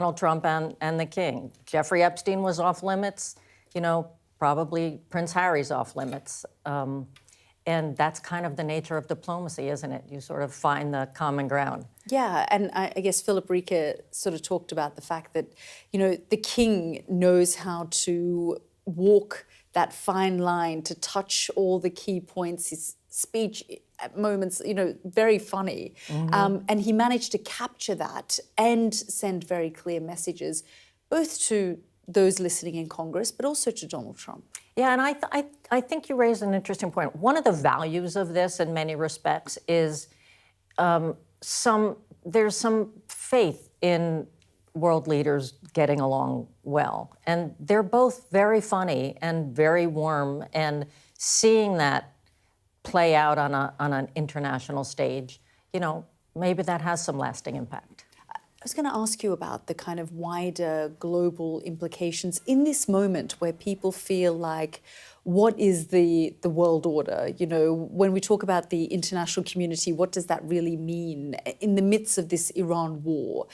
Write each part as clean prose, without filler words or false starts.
Donald Trump and the king. Jeffrey Epstein was off limits, probably Prince Harry's off limits. And that's kind of the nature of diplomacy, isn't it? You sort of find the common ground. Yeah, and I guess Philip Rieker sort of talked about the fact that, the king knows how to walk that fine line to touch all the key points. His speech at moments, very funny. Mm-hmm. And he managed to capture that and send very clear messages, both to those listening in Congress, but also to Donald Trump. Yeah, and I think you raised an interesting point. One of the values of this, in many respects, is there's some faith in world leaders getting along well. And they're both very funny and very warm, and seeing that play out on an international stage, maybe that has some lasting impact. I was going to ask you about the kind of wider global implications in this moment where people feel like, what is the world order? When we talk about the international community, what does that really mean in the midst of this Iran war?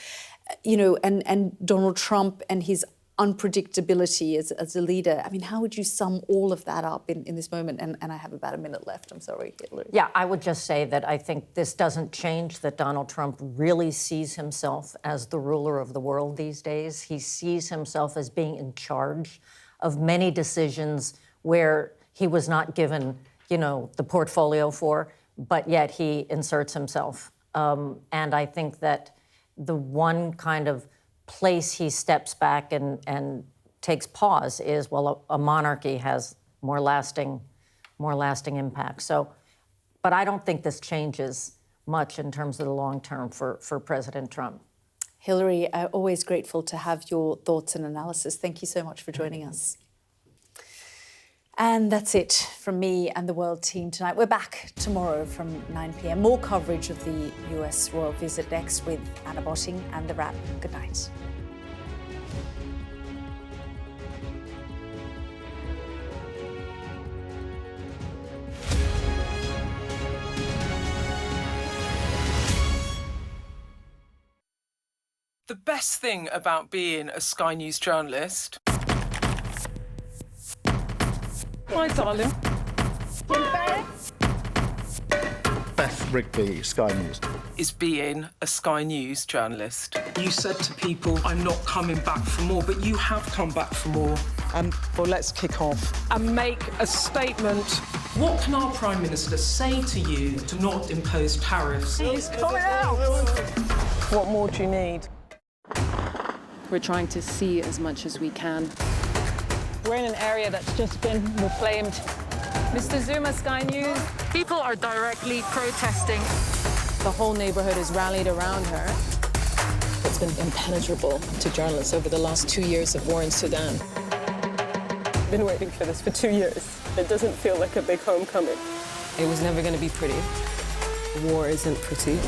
And Donald Trump and his unpredictability as a leader. I mean, how would you sum all of that up in this moment? And I have about a minute left. I'm sorry, Hillary. Yeah, I would just say that I think this doesn't change that Donald Trump really sees himself as the ruler of the world these days. He sees himself as being in charge of many decisions where he was not given, the portfolio for, but yet he inserts himself. And I think that the one kind of place he steps back and takes pause is, well, a monarchy has more lasting impact. So, but I don't think this changes much in terms of the long term for President Trump. Hillary, always grateful to have your thoughts and analysis. Thank you so much for joining us. And that's it from me and the World team tonight. We're back tomorrow from 9 p.m. More coverage of the US royal visit next with Anna Botting and The Wrap. Good night. The best thing about being a Sky News journalist... Hi, darling. Beth Rigby, Sky News. ...is being a Sky News journalist. You said to people, I'm not coming back for more, but you have come back for more. Well, let's kick off and make a statement. What can our Prime Minister say to you to not impose tariffs? He's coming out! What more do you need? We're trying to see as much as we can. We're in an area that's just been reclaimed. Mr. Zuma, Sky News. People are directly protesting. The whole neighborhood has rallied around her. It's been impenetrable to journalists over the last 2 years of war in Sudan. I've been waiting for this for 2 years. It doesn't feel like a big homecoming. It was never going to be pretty. War isn't pretty.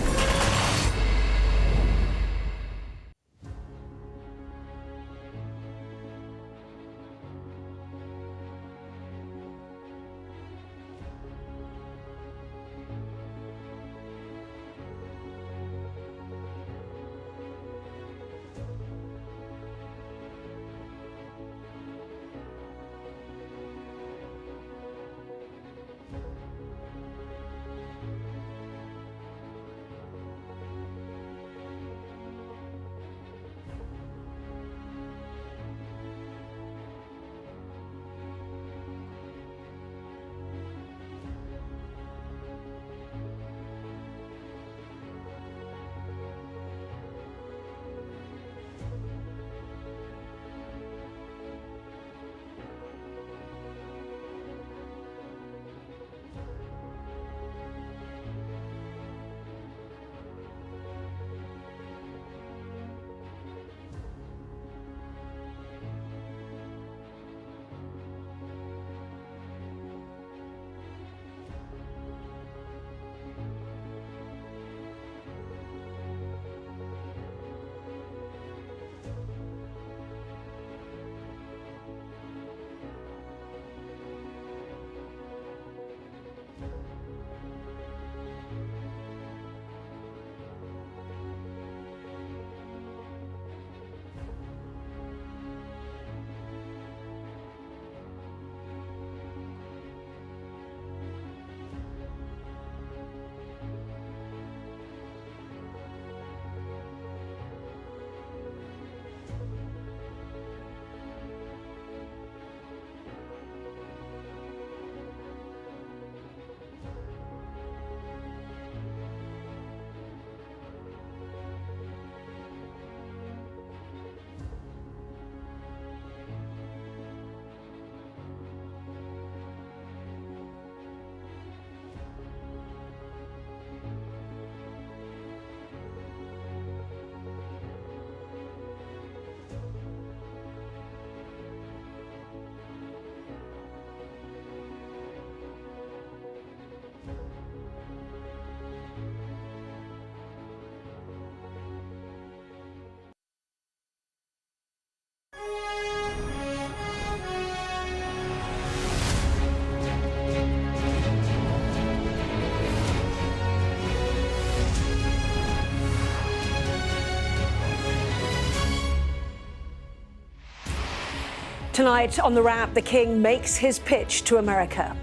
Tonight on The Wrap, the King makes his pitch to America.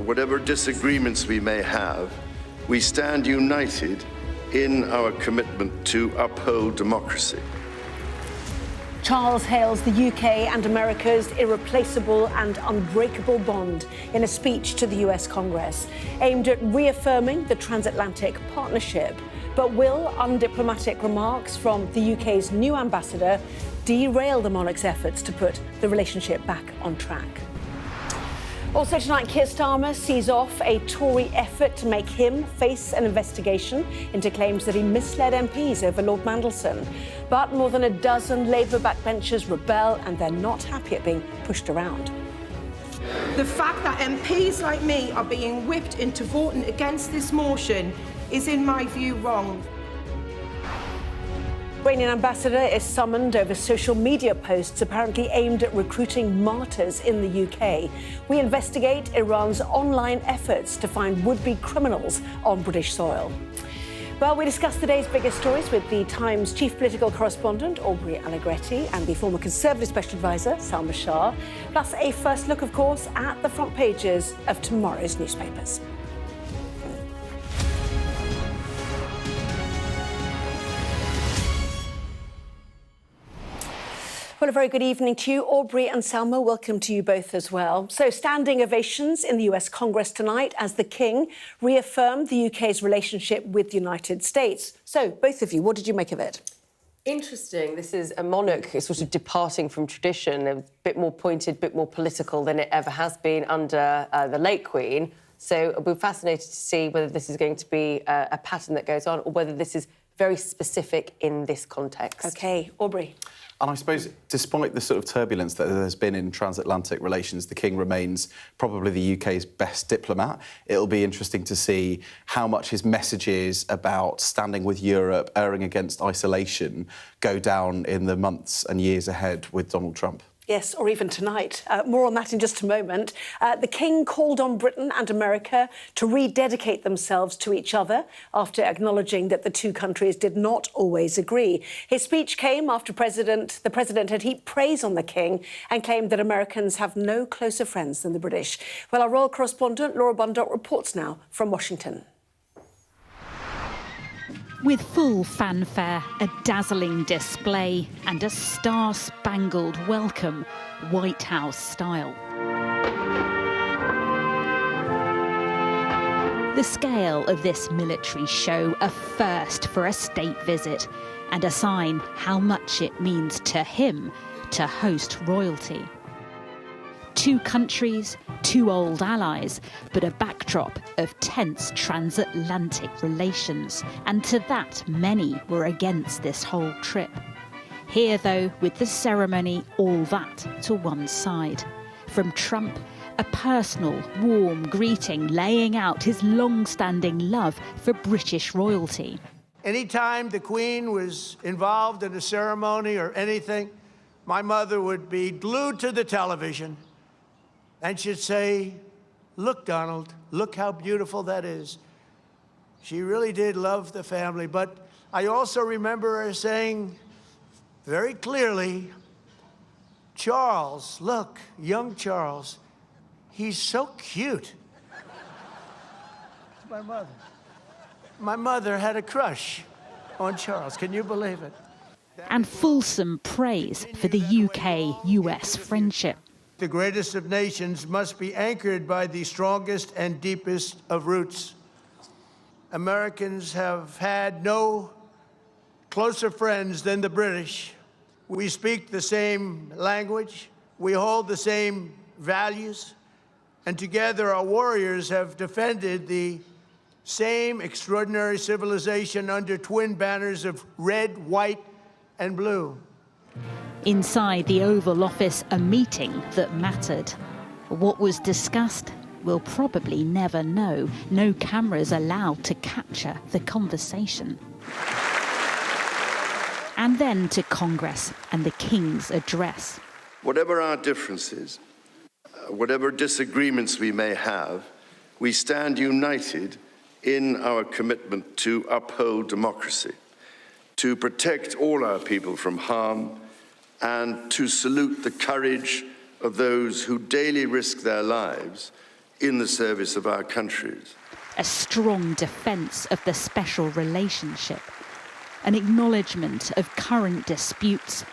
Whatever disagreements we may have, we stand united in our commitment to uphold democracy. Charles hails the UK and America's irreplaceable and unbreakable bond in a speech to the US Congress, aimed at reaffirming the transatlantic partnership. But will undiplomatic remarks from the UK's new ambassador derail the monarch's efforts to put the relationship back on track? Also tonight, Keir Starmer sees off a Tory effort to make him face an investigation into claims that he misled MPs over Lord Mandelson. But more than a dozen Labour backbenchers rebel, and they're not happy at being pushed around. The fact that MPs like me are being whipped into voting against this motion is, in my view, wrong. Iranian ambassador is summoned over social media posts apparently aimed at recruiting martyrs in the UK. We investigate Iran's online efforts to find would-be criminals on British soil. Well, we discuss the day's biggest stories with the Times chief political correspondent, Aubrey Allegretti, and the former Conservative Special Advisor, Salma Shah, plus a first look, of course, at the front pages of tomorrow's newspapers. Well, a very good evening to you, Aubrey and Salma. Welcome to you both as well. So, standing ovations in the US Congress tonight as the King reaffirmed the UK's relationship with the United States. So, both of you, what did you make of it? Interesting. This is a monarch sort of departing from tradition, a bit more pointed, a bit more political than it ever has been under the late Queen. So we're fascinated to see whether this is going to be a pattern that goes on or whether this is very specific in this context. OK, Aubrey. And I suppose, despite the sort of turbulence that there's been in transatlantic relations, the King remains probably the UK's best diplomat. It'll be interesting to see how much his messages about standing with Europe, erring against isolation, go down in the months and years ahead with Donald Trump. Yes, or even tonight. More on that in just a moment. The King called on Britain and America to rededicate themselves to each other after acknowledging that the two countries did not always agree. His speech came after the President had heaped praise on the King and claimed that Americans have no closer friends than the British. Well, our royal correspondent, Laura Bundock, reports now from Washington. With full fanfare, a dazzling display and a star-spangled welcome, White House style. The scale of this military show, a first for a state visit, and a sign how much it means to him to host royalty. Two countries, two old allies, but a backdrop of tense transatlantic relations. And to that, many were against this whole trip. Here, though, with the ceremony, all that to one side. From Trump, a personal, warm greeting laying out his long-standing love for British royalty. Anytime the Queen was involved in a ceremony or anything, my mother would be glued to the television. And she'd say, "Look, Donald, look how beautiful that is." She really did love the family. But I also remember her saying very clearly, "Charles, look, young Charles, he's so cute." My mother. My mother had a crush on Charles. Can you believe it? And fulsome praise for the UK-US friendship. The greatest of nations must be anchored by the strongest and deepest of roots. Americans have had no closer friends than the British. We speak the same language, we hold the same values, and together our warriors have defended the same extraordinary civilization under twin banners of red, white, and blue. Inside the Oval Office, a meeting that mattered. What was discussed, we'll probably never know. No cameras allowed to capture the conversation. And then to Congress and the King's address. Whatever our differences, whatever disagreements we may have, we stand united in our commitment to uphold democracy, to protect all our people from harm, and to salute the courage of those who daily risk their lives in the service of our countries. A strong defence of the special relationship, an acknowledgement of current disputes,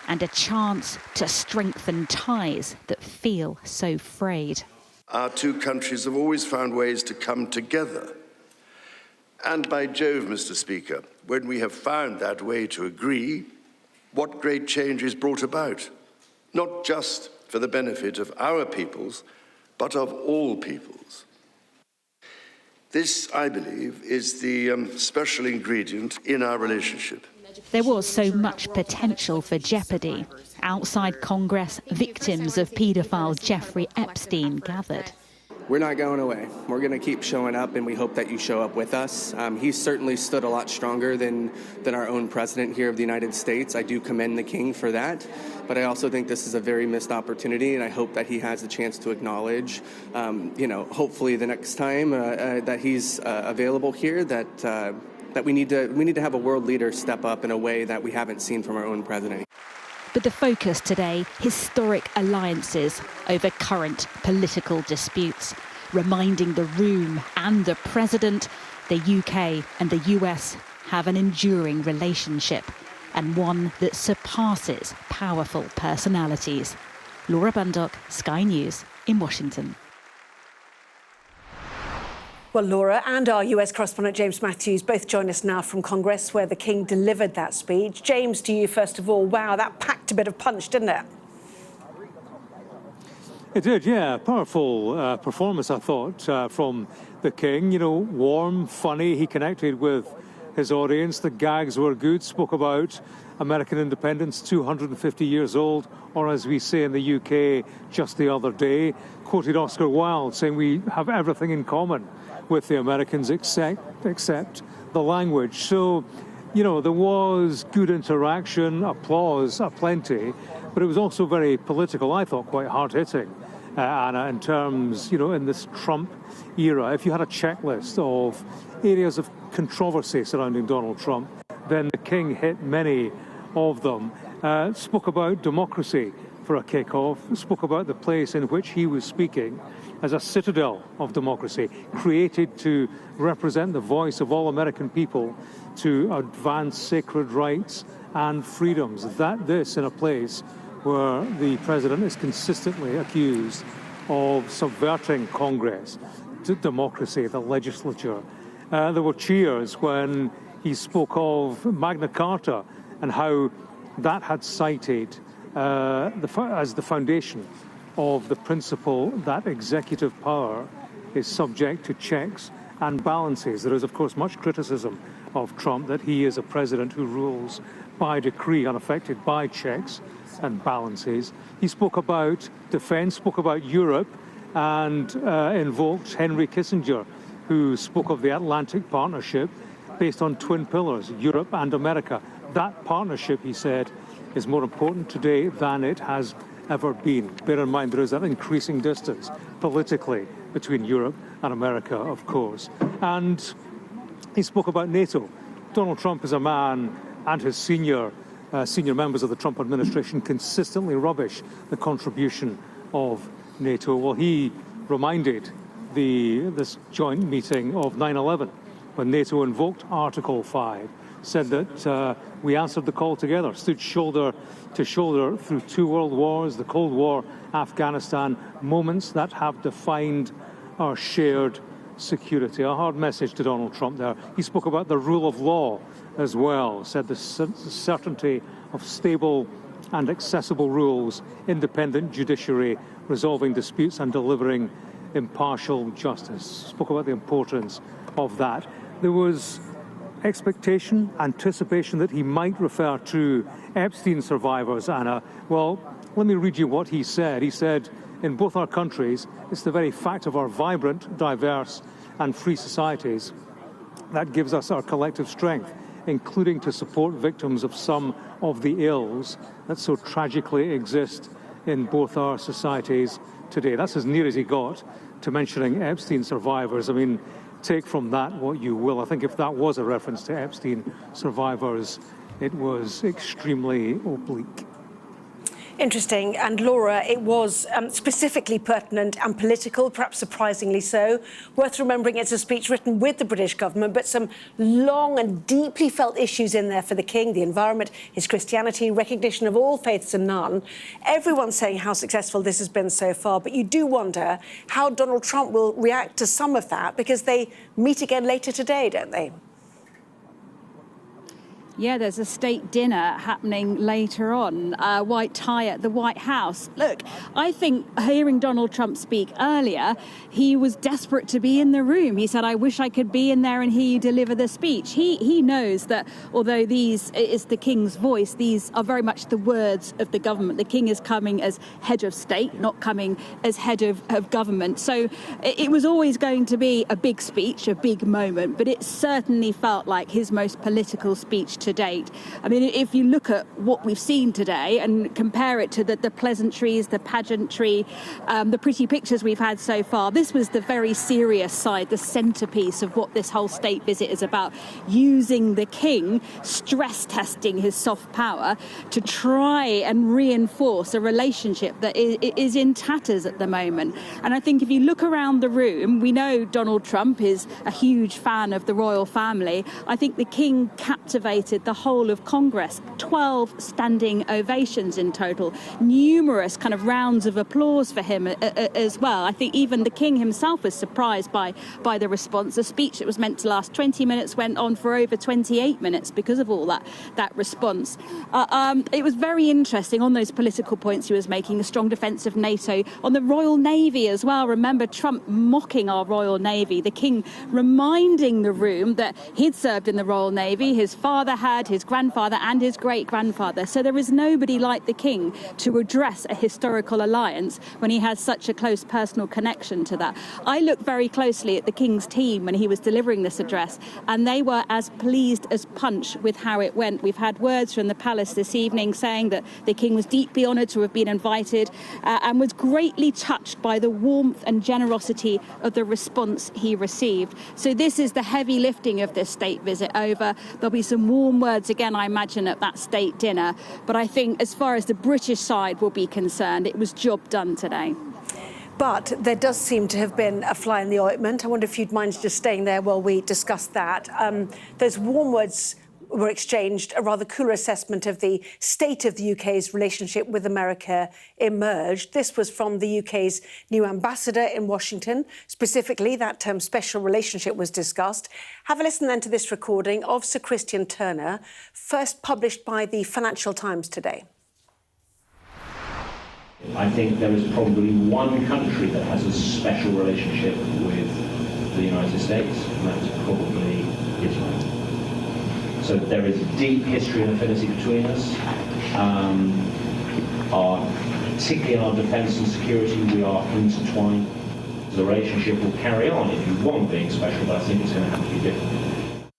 and a chance to strengthen ties that feel so frayed. Our two countries have always found ways to come together. And by Jove, Mr. Speaker, when we have found that way to agree, what great change is brought about, not just for the benefit of our peoples, but of all peoples. This, I believe, is the special ingredient in our relationship. There was so much potential for jeopardy. Outside Congress, victims of paedophile Jeffrey Epstein gathered. We're not going away. We're going to keep showing up, and we hope that you show up with us. He's certainly stood a lot stronger than our own president here of the United States. I do commend the king for that, but I also think this is a very missed opportunity, and I hope that he has the chance to acknowledge, hopefully the next time that he's available here, that we need to have a world leader step up in a way that we haven't seen from our own president. But the focus today, historic alliances over current political disputes, reminding the room and the president the UK and the US have an enduring relationship, and one that surpasses powerful personalities. Laura Bundock, Sky News in Washington. Well, Laura and our US correspondent James Matthews both join us now from Congress, where the King delivered that speech. James, to you first of all, wow, that packed a bit of punch, didn't it? It did, yeah. Powerful performance, I thought, from the King. You know, warm, funny. He connected with his audience. The gags were good. Spoke about American independence, 250 years old, or as we say in the UK, just the other day. Quoted Oscar Wilde, saying we have everything in common with the Americans except the language. So, you know, there was good interaction, applause aplenty, but it was also very political, I thought, quite hard-hitting, Anna, in terms, you know, in this Trump era. If you had a checklist of areas of controversy surrounding Donald Trump, then the King hit many of them. Spoke about democracy for a kick-off, spoke about the place in which he was speaking as a citadel of democracy, created to represent the voice of all American people to advance sacred rights and freedoms. This in a place where the president is consistently accused of subverting Congress, democracy, the legislature. There were cheers when he spoke of Magna Carta and how that had cited as the foundation of the principle that executive power is subject to checks and balances. There is, of course, much criticism of Trump that he is a president who rules by decree, unaffected by checks and balances. He spoke about defense, spoke about Europe, and invoked Henry Kissinger, who spoke of the Atlantic Partnership based on twin pillars, Europe and America. That partnership, he said, is more important today than it has ever been. Bear in mind, there is that increasing distance politically between Europe and America, of course. And he spoke about NATO. Donald Trump is a man, and his senior members of the Trump administration consistently rubbish the contribution of NATO. Well, he reminded this joint meeting of 9/11 when NATO invoked Article 5, said that we answered the call together, stood shoulder to shoulder through 2 world wars, the Cold War, Afghanistan, moments that have defined our shared security. A hard message to Donald Trump there. He spoke about the rule of law as well, said the certainty of stable and accessible rules, independent judiciary, resolving disputes and delivering impartial justice. Spoke about the importance of that. There was expectation, anticipation that he might refer to Epstein survivors, Anna. Well, let me read you what he said. He said, in both our countries, it's the very fact of our vibrant, diverse and free societies that gives us our collective strength, including to support victims of some of the ills that so tragically exist in both our societies today. That's as near as he got to mentioning Epstein survivors. I mean, take from that what you will. I think if that was a reference to Epstein survivors, it was extremely oblique. Interesting. And Laura, it was specifically pertinent and political, perhaps surprisingly so. Worth remembering it's a speech written with the British government, but some long and deeply felt issues in there for the King: the environment, his Christianity, recognition of all faiths and none. Everyone's saying how successful this has been so far, but you do wonder how Donald Trump will react to some of that, because they meet again later today, don't they? Yeah, there's a state dinner happening later on, white tie at the White House. Look, I think hearing Donald Trump speak earlier, he was desperate to be in the room. He said, I wish I could be in there and hear you deliver the speech. He knows that although these is the King's voice, these are very much the words of the government. The King is coming as head of state, not coming as head of government. So it was always going to be a big speech, a big moment, but it certainly felt like his most political speech to date. I mean, if you look at what we've seen today and compare it to the pleasantries, the pageantry, the pretty pictures we've had so far, this was the very serious side, the centrepiece of what this whole state visit is about, using the King, stress testing his soft power to try and reinforce a relationship that is in tatters at the moment. And I think if you look around the room, we know Donald Trump is a huge fan of the royal family. I think the King captivated the whole of Congress. 12 standing ovations in total, numerous kind of rounds of applause for him as well. I think even the King himself was surprised by the response. The speech that was meant to last 20 minutes went on for over 28 minutes because of all that response. It was very interesting on those political points he was making, a strong defence of NATO, on the Royal Navy as well. Remember Trump mocking our Royal Navy, the King reminding the room that he'd served in the Royal Navy, his father had, his grandfather and his great-grandfather. So there is nobody like the King to address a historical alliance when he has such a close personal connection to that. I looked very closely at the King's team when he was delivering this address, and they were as pleased as punch with how it went. We've had words from the palace this evening saying that the King was deeply honoured to have been invited and was greatly touched by the warmth and generosity of the response he received. So this is the heavy lifting of this state visit over. There'll be some warm words again, I imagine, at that state dinner. But I think as far as the British side will be concerned, it was job done today. But there does seem to have been a fly in the ointment. I wonder if you'd mind just staying there while we discuss that. Those warm words were exchanged, a rather cooler assessment of the state of the UK's relationship with America emerged. This was from the UK's new ambassador in Washington. Specifically, that term special relationship was discussed. Have a listen then to this recording of Sir Christian Turner, first published by the Financial Times today. I think there is probably one country that has a special relationship with the United States, and that is probably Israel. So there is a deep history and affinity between us. Particularly in our defence and security, we are intertwined. The relationship will carry on if you want being special, but I think it's going to have to be different.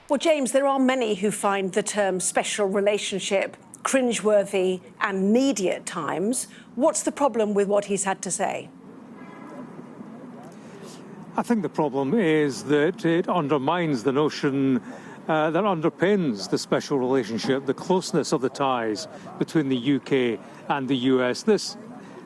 Well, James, there are many who find the term special relationship cringeworthy and needy at times. What's the problem with what he's had to say? I think the problem is that it undermines the notion that underpins the special relationship, the closeness of the ties between the UK and the US. This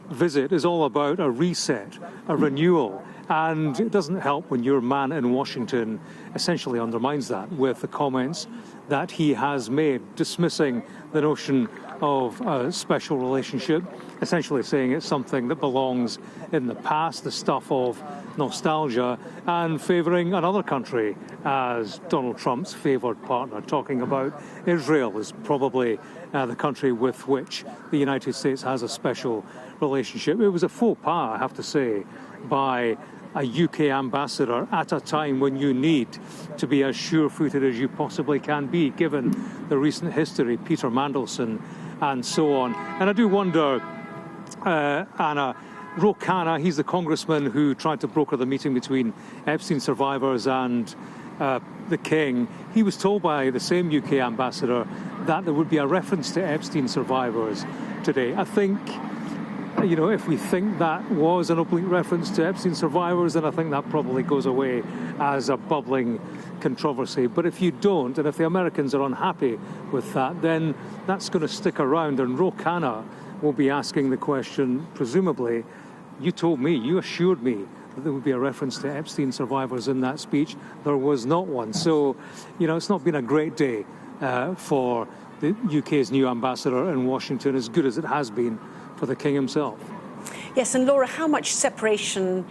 visit is all about a reset, a renewal, and it doesn't help when your man in Washington essentially undermines that with the comments that he has made, dismissing the notion of a special relationship, essentially saying it's something that belongs in the past, the stuff of nostalgia, and favouring another country as Donald Trump's favoured partner, talking about Israel as probably the country with which the United States has a special relationship. It was a faux pas, I have to say, by a UK ambassador at a time when you need to be as sure-footed as you possibly can be, given the recent history, Peter Mandelson and so on. And I do wonder, Anna, Ro Khanna, he's the congressman who tried to broker the meeting between Epstein survivors and the King. He was told by the same UK ambassador that there would be a reference to Epstein survivors today. I think you know, if we think that was an oblique reference to Epstein survivors, then I think that probably goes away as a bubbling controversy. But if you don't, and if the Americans are unhappy with that, then that's going to stick around, and Ro Khanna will be asking the question, presumably, you told me, you assured me that there would be a reference to Epstein survivors in that speech. There was not one. So, you know, it's not been a great day for the UK's new ambassador in Washington, as good as it has been for the King himself. Yes, and Laura, how much separation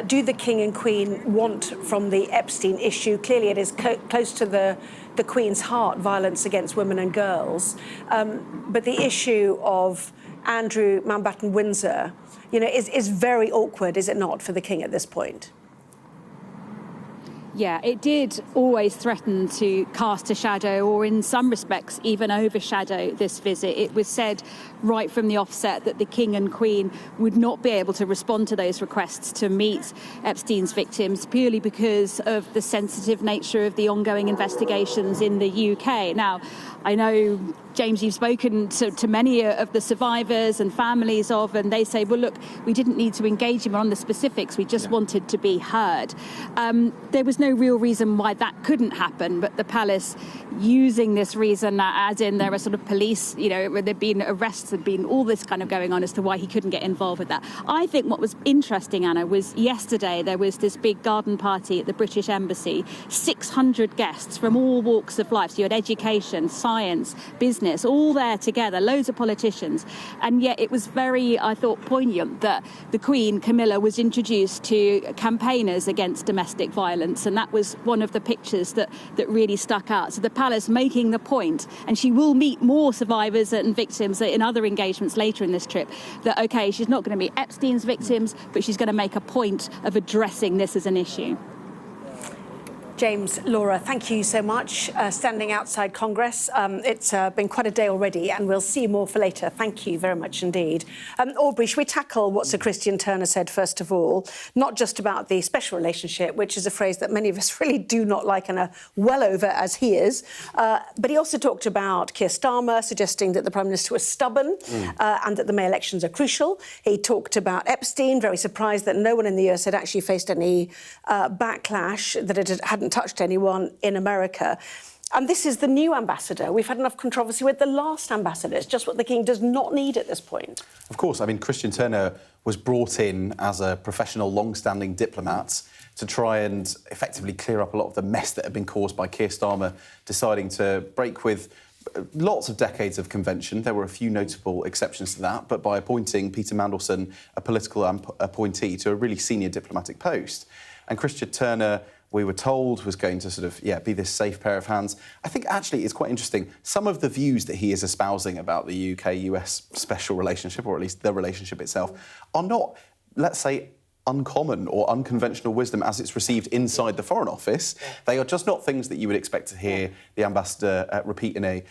do the King and Queen want from the Epstein issue? Clearly it is close to the Queen's heart, violence against women and girls. But the issue of Andrew Mountbatten-Windsor, you know, is very awkward, is it not, for the King at this point? Yeah, it did always threaten to cast a shadow, or in some respects even overshadow this visit. It was said right from the offset that the King and Queen would not be able to respond to those requests to meet Epstein's victims, purely because of the sensitive nature of the ongoing investigations in the UK. Now, I know, James, you've spoken to many of the survivors and families of, and they say, well, look, we didn't need to engage him on the specifics, we just wanted to be heard. There was no real reason why that couldn't happen, but the palace using this reason as in there are sort of police, you know, there'd been arrests, there'd been all this kind of going on as to why he couldn't get involved with that. I think what was interesting, Anna, was yesterday there was this big garden party at the British Embassy, 600 guests from all walks of life. So you had education, science, business, all there together, loads of politicians. And yet it was very, I thought, poignant that the Queen, Camilla, was introduced to campaigners against domestic violence. And that was one of the pictures that really stuck out. So the palace making the point, and she will meet more survivors and victims in other engagements later in this trip, that, OK, she's not going to meet Epstein's victims, but she's going to make a point of addressing this as an issue. James, Laura, thank you so much. Standing outside Congress, it's been quite a day already, and we'll see more for later. Thank you very much indeed. Aubrey, should we tackle what Sir Christian Turner said first of all? Not just about the special relationship, which is a phrase that many of us really do not like and are well over, as he is. But he also talked about Keir Starmer, suggesting that the Prime Minister was stubborn and that the May elections are crucial. He talked about Epstein, very surprised that no one in the US had actually faced any backlash, that it hadn't touched anyone in America. And this is the new ambassador. We've had enough controversy with the last ambassador. It's just what the King does not need at this point. Of course. I mean, Christian Turner was brought in as a professional, long-standing diplomat to try and effectively clear up a lot of the mess that had been caused by Keir Starmer deciding to break with lots of decades of convention. There were a few notable exceptions to that, but by appointing Peter Mandelson, a political appointee, to a really senior diplomatic post. And Christian Turner, we were told, was going to sort of, be this safe pair of hands. I think actually it's quite interesting. Some of the views that he is espousing about the UK-US special relationship, or at least the relationship itself, are not, let's say, uncommon or unconventional wisdom as it's received inside the Foreign Office. They are just not things that you would expect to hear the ambassador repeat in a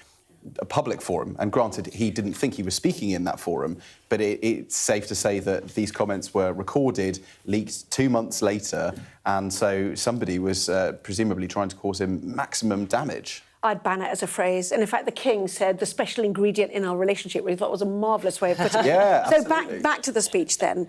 public forum. And granted, he didn't think he was speaking in that forum, but it's safe to say that these comments were recorded, leaked 2 months later, and so somebody was presumably trying to cause him maximum damage. I'd ban it as a phrase. And in fact, the King said the special ingredient in our relationship, which I thought was a marvellous way of putting it. Yeah, so absolutely. back to the speech then.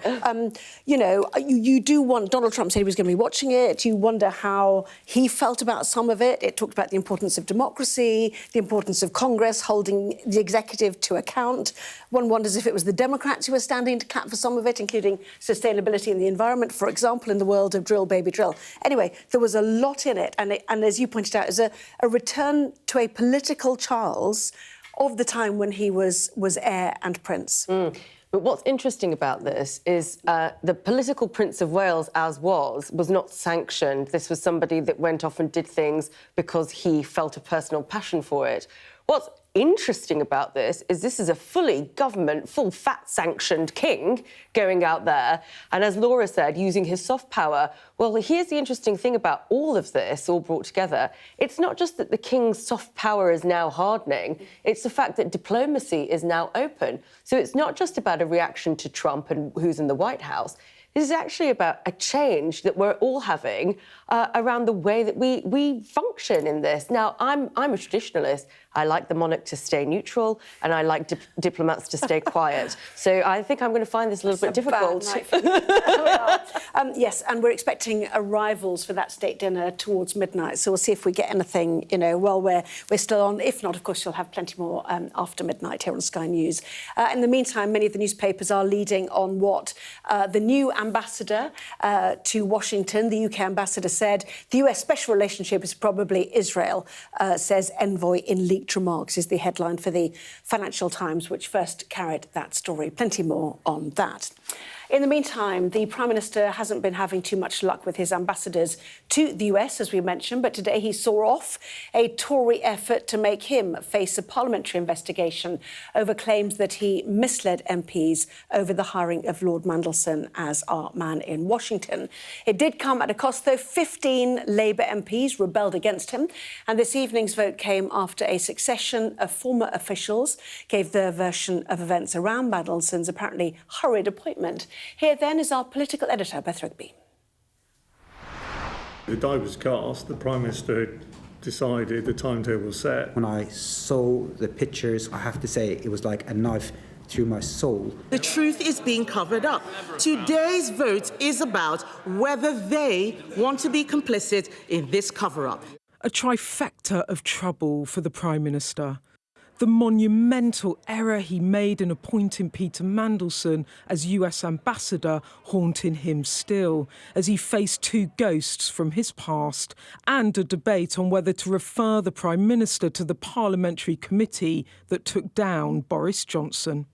You know, you do want, Donald Trump said he was going to be watching it. You wonder how he felt about some of it. It talked about the importance of democracy, the importance of Congress holding the executive to account. One wonders if it was the Democrats who were standing to clap for some of it, including sustainability and the environment, for example, in the world of drill, baby, drill. Anyway, there was a lot in it. And as you pointed out, is a return to a political Charles of the time when he was heir and prince. But what's interesting about this is the political Prince of Wales, as was not sanctioned. This was somebody that went off and did things because he felt a personal passion for it. What's interesting about this is a fully government, full fat sanctioned king going out there. And as Laura said, using his soft power. Well, here's the interesting thing about all of this, all brought together. It's not just that the king's soft power is now hardening. It's the fact that diplomacy is now open. So it's not just about a reaction to Trump and who's in the White House. This is actually about a change that we're all having around the way that we function in this. Now, I'm a traditionalist. I like the monarch to stay neutral, and I like diplomats to stay quiet. So I think I'm going to find this a little bit difficult. Yes, and we're expecting arrivals for that state dinner towards midnight. So we'll see if we get anything, while we're still on. If not, of course, you'll have plenty more after midnight here on Sky News. In the meantime, many of the newspapers are leading on what the new ambassador to Washington, the UK ambassador, said. The US special relationship is probably Israel, says envoy in leaked remarks, is the headline for the Financial Times, which first carried that story. Plenty more on that. In the meantime, the Prime Minister hasn't been having too much luck with his ambassadors to the US, as we mentioned, but today he saw off a Tory effort to make him face a parliamentary investigation over claims that he misled MPs over the hiring of Lord Mandelson as our man in Washington. It did come at a cost, though. 15 Labour MPs rebelled against him, and this evening's vote came after a succession of former officials gave their version of events around Mandelson's apparently hurried appointment. Here then is our political editor, Beth Rigby. The die was cast, the Prime Minister had decided, the timetable was set. When I saw the pictures, I have to say it was like a knife through my soul. The truth is being covered up. Today's vote is about whether they want to be complicit in this cover-up. A trifecta of trouble for the Prime Minister. The monumental error he made in appointing Peter Mandelson as US ambassador haunting him still, as he faced two ghosts from his past, and a debate on whether to refer the Prime Minister to the parliamentary committee that took down Boris Johnson.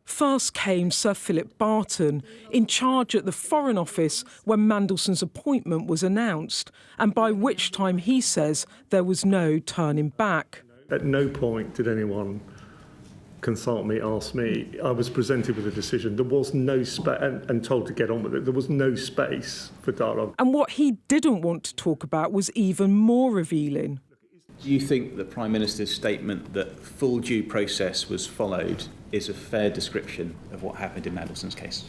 First came Sir Philip Barton, in charge at the Foreign Office when Mandelson's appointment was announced, and by which time he says there was no turning back. At no point did anyone consult me, ask me. I was presented with a decision. There was no space, and told to get on with it. There was no space for dialogue. And what he didn't want to talk about was even more revealing. Do you think the Prime Minister's statement that full due process was followed is a fair description of what happened in Mandelson's case?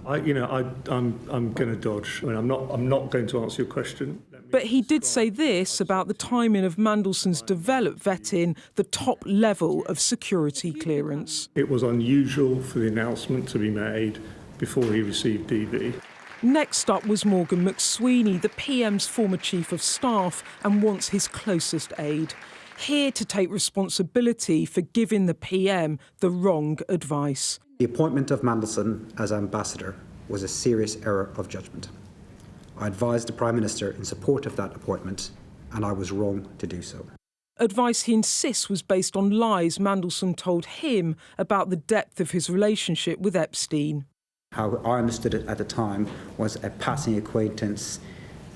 I'm going to dodge. I mean, I'm not going to answer your question. But he did say this about the timing of Mandelson's developed vetting the top level of security clearance. It was unusual for the announcement to be made before he received DV. Next up was Morgan McSweeney, the PM's former chief of staff and once his closest aide, here to take responsibility for giving the PM the wrong advice. The appointment of Mandelson as ambassador was a serious error of judgment. I advised the Prime Minister in support of that appointment, and I was wrong to do so. Advice he insists was based on lies Mandelson told him about the depth of his relationship with Epstein. How I understood it at the time was a passing acquaintance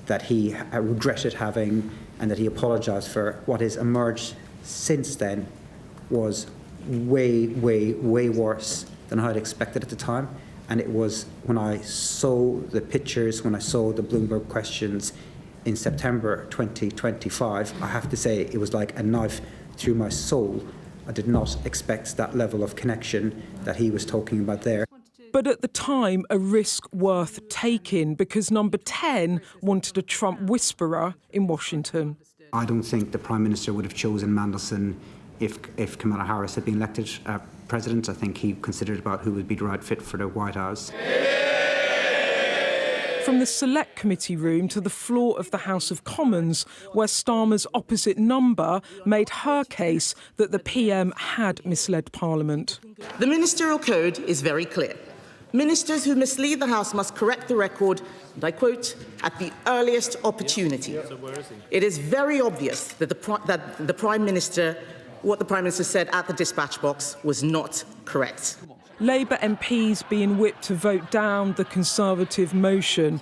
that he regretted having and that he apologised for. What has emerged since then was way, way, way worse than I had expected at the time. And it was when I saw the pictures, when I saw the Bloomberg questions in September 2025, I have to say it was like a knife through my soul. I did not expect that level of connection that he was talking about there. But at the time, a risk worth taking, because Number 10 wanted a Trump whisperer in Washington. I don't think the Prime Minister would have chosen Mandelson if Kamala Harris had been elected president. I think he considered about who would be the right fit for the White House. From the Select Committee room to the floor of the House of Commons, where Starmer's opposite number made her case that the PM had misled Parliament. The Ministerial Code is very clear. Ministers who mislead the House must correct the record, and I quote, at the earliest opportunity. It is very obvious that the Prime Minister, what the Prime Minister said at the dispatch box was not correct. Labour MPs being whipped to vote down the Conservative motion.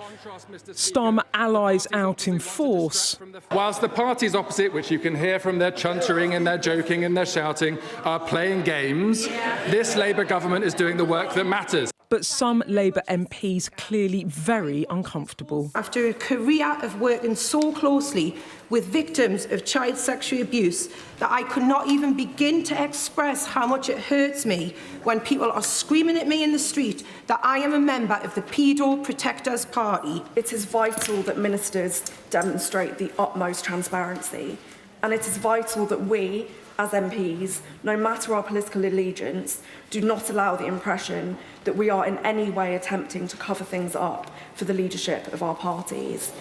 Starmer allies out in force. Whilst the parties opposite, which you can hear from their chuntering and their joking and their shouting, are playing games, this Labour government is doing the work that matters. but some Labour MPs clearly very uncomfortable. After a career of working so closely with victims of child sexual abuse that I could not even begin to express how much it hurts me when people are screaming at me in the street that I am a member of the Paedo Protectors Party. It is vital that ministers demonstrate the utmost transparency, and it is vital that we, as MPs, no matter our political allegiance, do not allow the impression that we are in any way attempting to cover things up for the leadership of our parties.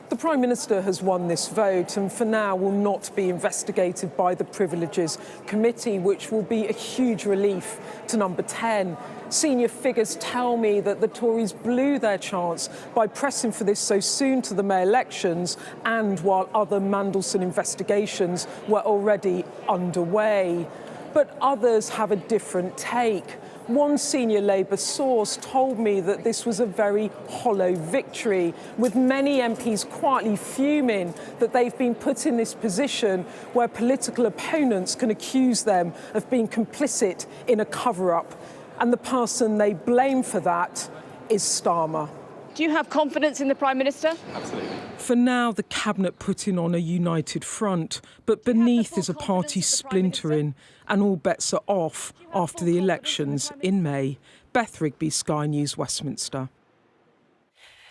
The Prime Minister has won this vote and for now will not be investigated by the Privileges Committee, which will be a huge relief to Number 10. Senior figures tell me that the Tories blew their chance by pressing for this so soon to the May elections and while other Mandelson investigations were already underway. But others have a different take. One senior Labour source told me that this was a very hollow victory, with many MPs quietly fuming that they've been put in this position where political opponents can accuse them of being complicit in a cover-up. And the person they blame for that is Starmer. Do you have confidence in the Prime Minister? Absolutely. For now, the Cabinet putting on a united front, but beneath is a party splintering, and all bets are off after the elections in May. Beth Rigby, Sky News, Westminster.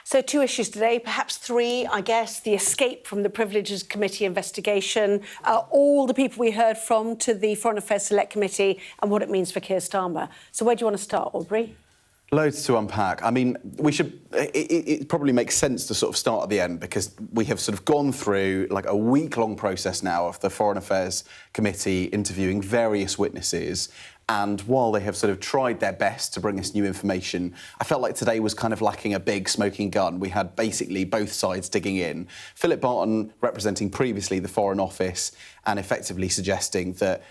So 2 issues today, perhaps 3, I guess. The escape from the Privileges Committee investigation, all the people we heard from to the Foreign Affairs Select Committee and what it means for Keir Starmer. So where do you want to start, Aubrey? Loads to unpack. I mean, it probably makes sense to sort of start at the end because we have sort of gone through like a week-long process now of the Foreign Affairs Committee interviewing various witnesses. And while they have sort of tried their best to bring us new information, I felt like today was kind of lacking a big smoking gun. We had basically both sides digging in. Philip Barton representing previously the Foreign Office and effectively suggesting that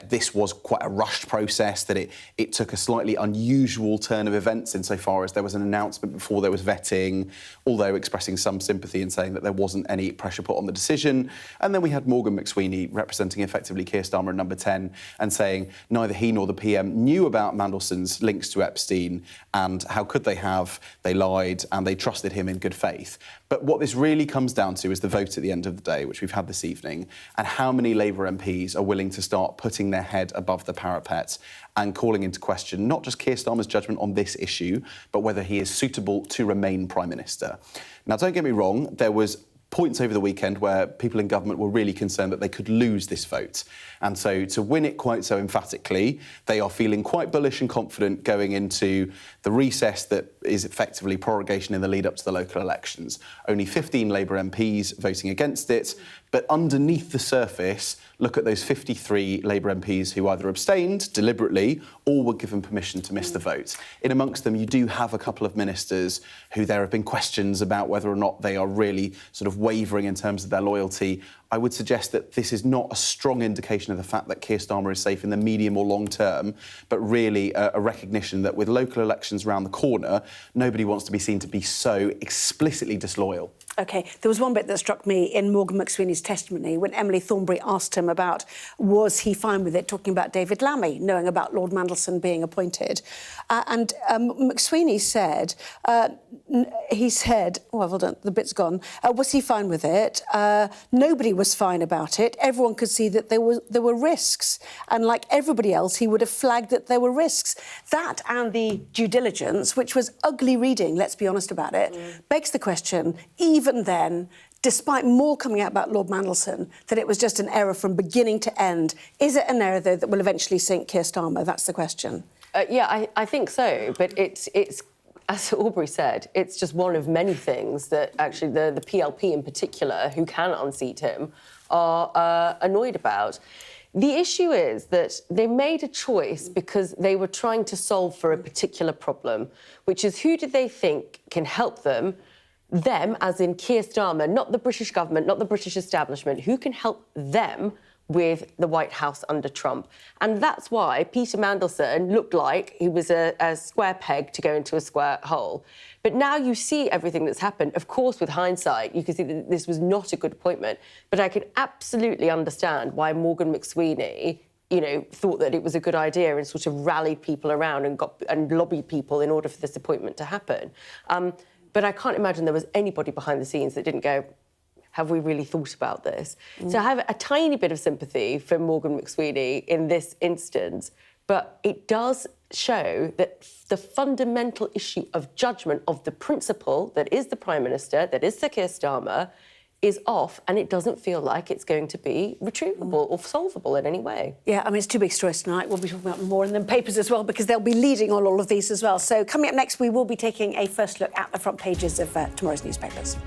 this was quite a rushed process, that it took a slightly unusual turn of events insofar as there was an announcement before there was vetting, although expressing some sympathy and saying that there wasn't any pressure put on the decision. And then we had Morgan McSweeney representing effectively Keir Starmer in Number 10 and saying neither he nor the PM knew about Mandelson's links to Epstein and how could they have, they lied and they trusted him in good faith. But what this really comes down to is the vote at the end of the day, which we've had this evening, and how many Labour MPs are willing to start putting their head above the parapet and calling into question not just Keir Starmer's judgment on this issue, but whether he is suitable to remain Prime Minister. Now, don't get me wrong, there was points over the weekend where people in government were really concerned that they could lose this vote. And so to win it quite so emphatically, they are feeling quite bullish and confident going into the recess that is effectively prorogation in the lead up to the local elections. Only 15 Labour MPs voting against it, but underneath the surface, look at those 53 Labour MPs who either abstained deliberately or were given permission to miss the vote. In amongst them, you do have a couple of ministers who there have been questions about whether or not they are really sort of wavering in terms of their loyalty. I would suggest that this is not a strong indication of the fact that Keir Starmer is safe in the medium or long term, but really a recognition that with local elections round the corner, nobody wants to be seen to be so explicitly disloyal. OK, there was one bit that struck me in Morgan McSweeney's testimony when Emily Thornberry asked him about was he fine with it, talking about David Lammy, knowing about Lord Mandelson being appointed. And McSweeney said, oh, hold on, the bit's gone. Was he fine with it? Nobody was fine about it. Everyone could see that there were risks. And like everybody else, he would have flagged that there were risks. That and the due diligence, which was ugly reading, let's be honest about it, begs the question, even then, despite more coming out about Lord Mandelson, that it was just an error from beginning to end. Is it an error, though, that will eventually sink Keir Starmer? That's the question. Yeah, I think so. But it's as Aubrey said, it's just one of many things that actually the PLP in particular, who can unseat him, are annoyed about. The issue is that they made a choice because they were trying to solve for a particular problem, which is who do they think can help them, as in Keir Starmer, not the British government, not the British establishment, who can help them with the White House under Trump. And that's why Peter Mandelson looked like he was a square peg to go into a square hole. But now you see everything that's happened. Of course, with hindsight, you can see that this was not a good appointment. But I can absolutely understand why Morgan McSweeney thought that it was a good idea and sort of rallied people around and lobbied people in order for this appointment to happen. But I can't imagine there was anybody behind the scenes that didn't go, have we really thought about this? So I have a tiny bit of sympathy for Morgan McSweeney in this instance, but it does show that the fundamental issue of judgment of the principal that is the Prime Minister, that is Sir Keir Starmer, is off, and it doesn't feel like it's going to be retrievable or solvable in any way. Yeah, I mean, it's two big stories tonight. We'll be talking about more in the papers as well, because they'll be leading on all of these as well. So coming up next, we will be taking a first look at the front pages of tomorrow's newspapers.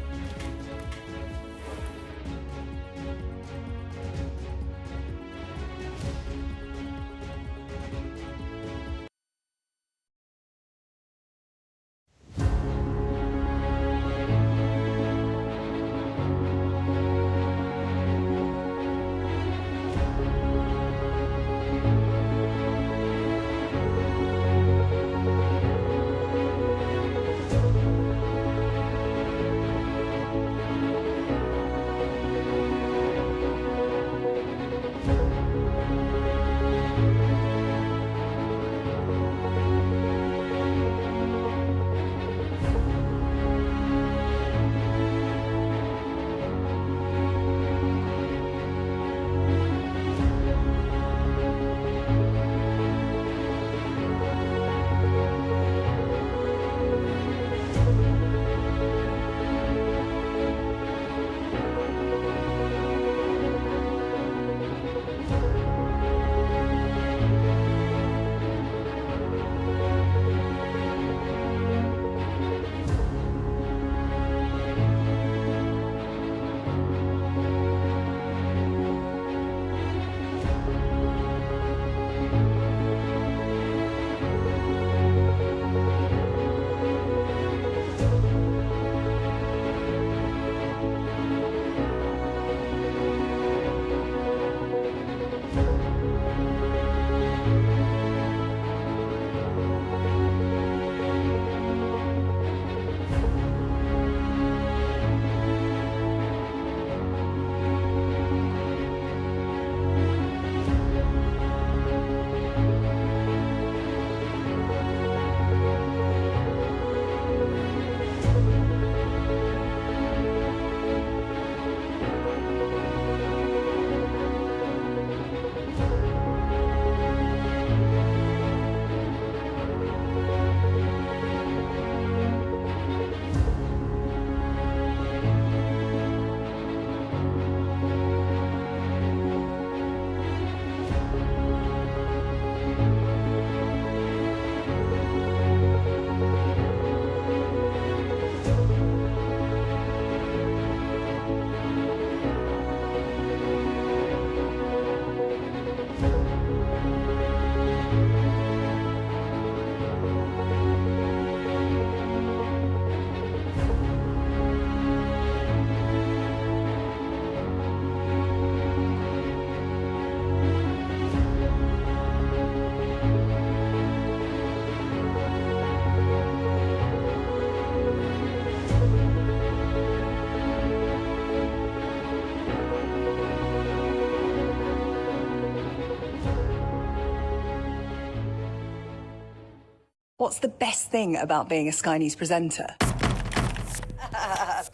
What's the best thing about being a Sky News presenter?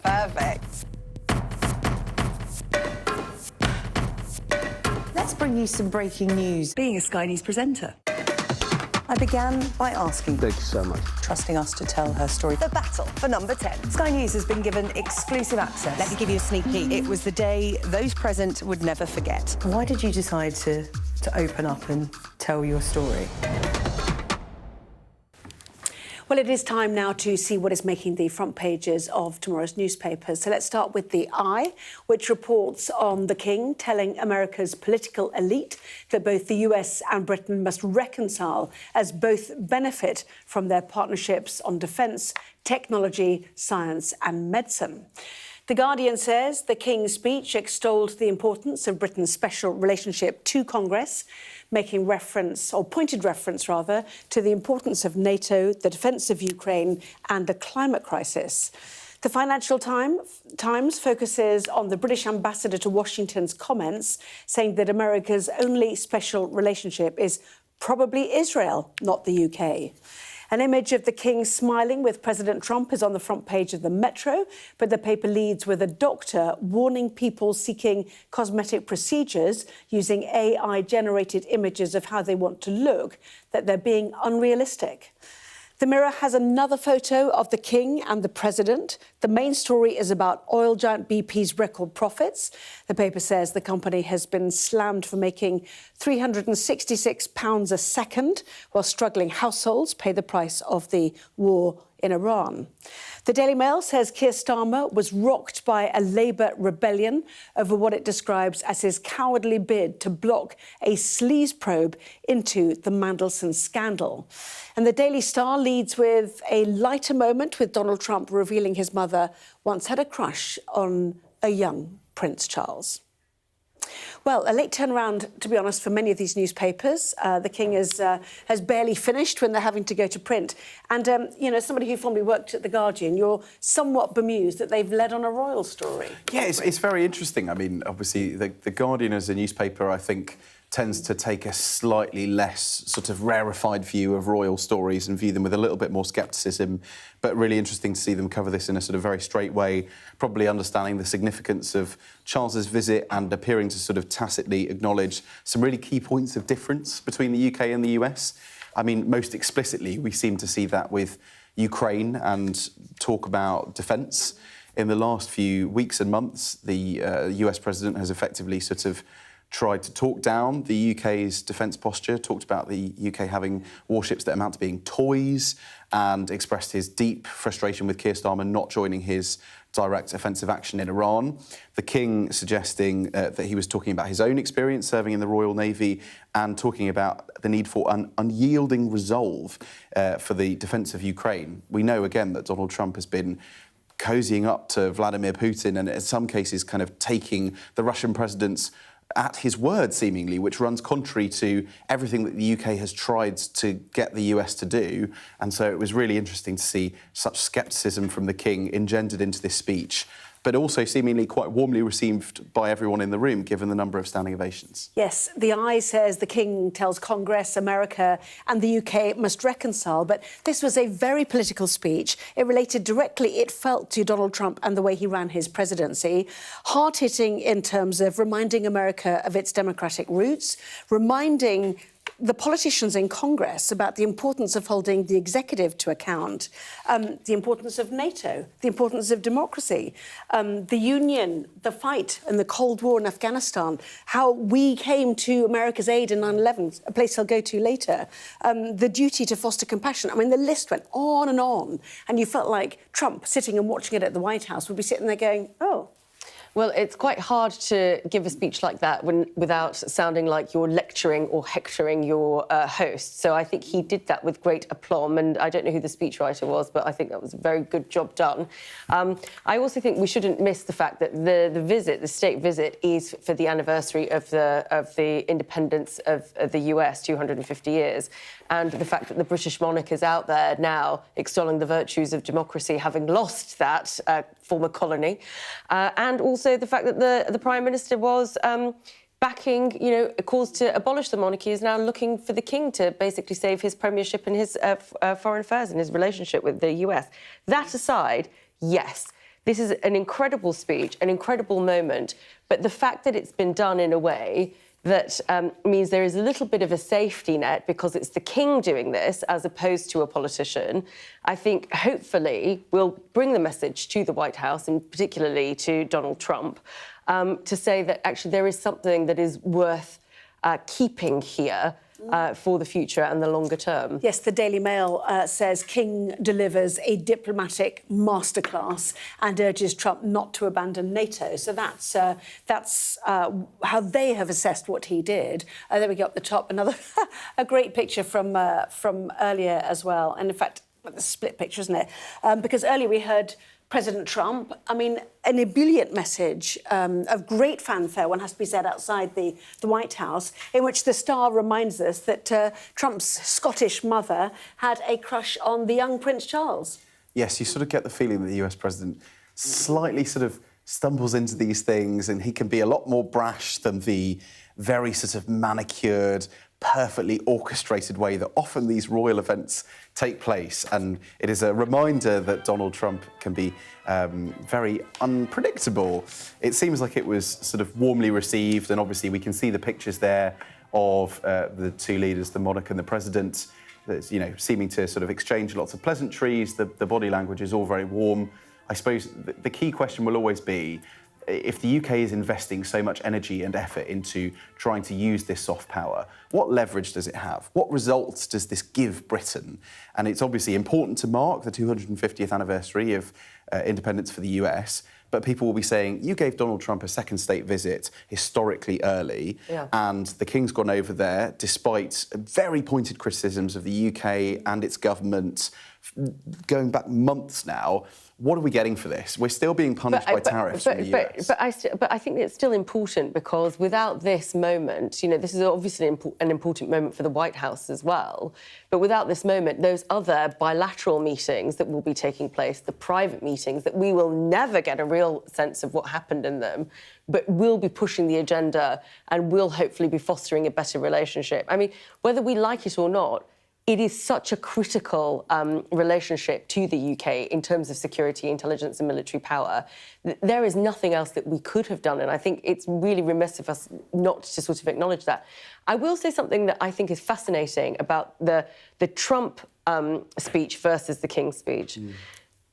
Perfect. Let's bring you some breaking news. Being a Sky News presenter. I began by asking, thank you so much, trusting us to tell her story. The battle for number 10. Sky News has been given exclusive access. Let me give you a sneak peek. It was the day those present would never forget. Why did you decide to open up and tell your story? Well, it is time now to see what is making the front pages of tomorrow's newspapers. So let's start with the Eye, which reports on the King telling America's political elite that both the US and Britain must reconcile as both benefit from their partnerships on defence, technology, science and medicine. The Guardian says the King's speech extolled the importance of Britain's special relationship to Congress, making reference, or pointed reference rather, to the importance of NATO, the defence of Ukraine and the climate crisis. The Financial Times focuses on the British ambassador to Washington's comments, saying that America's only special relationship is probably Israel, not the UK. An image of the King smiling with President Trump is on the front page of the Metro, but the paper leads with a doctor warning people seeking cosmetic procedures using AI-generated images of how they want to look, that they're being unrealistic. The Mirror has another photo of the King and the President. The main story is about oil giant BP's record profits. The paper says the company has been slammed for making £366 a second, while struggling households pay the price of the war in Iran. The Daily Mail says Keir Starmer was rocked by a Labour rebellion over what it describes as his cowardly bid to block a sleaze probe into the Mandelson scandal. And the Daily Star leads with a lighter moment, with Donald Trump revealing his mother once had a crush on a young Prince Charles. Well, a late turnaround, to be honest, for many of these newspapers. The King has barely finished when they're having to go to print. And, you know, somebody who formerly worked at The Guardian, you're somewhat bemused that they've led on a royal story. Yeah, it's very interesting. I mean, obviously, The Guardian as a newspaper, I think, tends to take a slightly less sort of rarefied view of royal stories and view them with a little bit more scepticism, but really interesting to see them cover this in a sort of very straight way, probably understanding the significance of Charles's visit and appearing to sort of tacitly acknowledge some really key points of difference between the UK and the US. I mean, most explicitly, we seem to see that with Ukraine and talk about defence. In the last few weeks and months, the US president has effectively sort of tried to talk down the UK's defence posture, talked about the UK having warships that amount to being toys, and expressed his deep frustration with Keir Starmer not joining his direct offensive action in Iran. The King suggesting that he was talking about his own experience serving in the Royal Navy and talking about the need for an unyielding resolve for the defence of Ukraine. We know, again, that Donald Trump has been cozying up to Vladimir Putin and in some cases kind of taking the Russian president's at his word, seemingly, which runs contrary to everything that the UK has tried to get the US to do. And so it was really interesting to see such scepticism from the King engendered into this speech, but also seemingly quite warmly received by everyone in the room, given the number of standing ovations. Yes, the Eye says the King tells Congress, America and the UK must reconcile, but this was a very political speech. It related directly, it felt, to Donald Trump and the way he ran his presidency. Hard-hitting in terms of reminding America of its democratic roots, reminding the politicians in Congress about the importance of holding the executive to account, the importance of NATO, the importance of democracy, the Union, the fight and the Cold War in Afghanistan, how we came to America's aid in 9/11, a place I'll go to later, the duty to foster compassion. I mean, the list went on, and you felt like Trump, sitting and watching it at the White House, would be sitting there going, oh. Well, it's quite hard to give a speech like that without sounding like you're lecturing or hectoring your host. So I think he did that with great aplomb, and I don't know who the speechwriter was, but I think that was a very good job done. I also think we shouldn't miss the fact that the state visit, is for the anniversary of the independence of the US, 250 years, and the fact that the British monarch is out there now extolling the virtues of democracy, having lost that former colony, and also the fact that the Prime Minister was backing, you know, a cause to abolish the monarchy, is now looking for the King to basically save his premiership and his foreign affairs and his relationship with the US. That aside, yes, this is an incredible speech, an incredible moment, but the fact that it's been done in a way that means there is a little bit of a safety net because it's the King doing this as opposed to a politician, I think hopefully will bring the message to the White House and particularly to Donald Trump to say that actually there is something that is worth keeping here for the future and the longer term. Yes, the Daily Mail says King delivers a diplomatic masterclass and urges Trump not to abandon NATO. So that's how they have assessed what he did. There we go up the top, another a great picture from earlier as well. And in fact, a split picture, isn't it? Because earlier we heard President Trump, I mean, an ebullient message of great fanfare, one has to be said, outside the White House, in which the Star reminds us that Trump's Scottish mother had a crush on the young Prince Charles. Yes, you sort of get the feeling that the US president slightly sort of stumbles into these things, and he can be a lot more brash than the very sort of manicured, perfectly orchestrated way that often these royal events take place. And it is a reminder that Donald Trump can be very unpredictable. It seems like it was sort of warmly received, and obviously we can see the pictures there of the two leaders, the monarch and the president, that's, you know, seeming to sort of exchange lots of pleasantries. The body language is all very warm. I suppose the key question will always be, if the UK is investing so much energy and effort into trying to use this soft power, what leverage does it have? What results does this give Britain? And it's obviously important to mark the 250th anniversary of independence for the US, but people will be saying, you gave Donald Trump a second state visit historically early, and the King's gone over there despite very pointed criticisms of the UK and its government going back months now. What are we getting for this? We're still being punished by tariffs from the US. But I think it's still important, because without this moment, you know, this is obviously an important moment for the White House as well, but without this moment, those other bilateral meetings that will be taking place, the private meetings that we will never get a real sense of what happened in them, but will be pushing the agenda and will hopefully be fostering a better relationship. I mean, whether we like it or not, it is such a critical relationship to the UK in terms of security, intelligence and military power. There is nothing else that we could have done, and I think it's really remiss of us not to sort of acknowledge that. I will say something that I think is fascinating about the Trump speech versus the King's speech.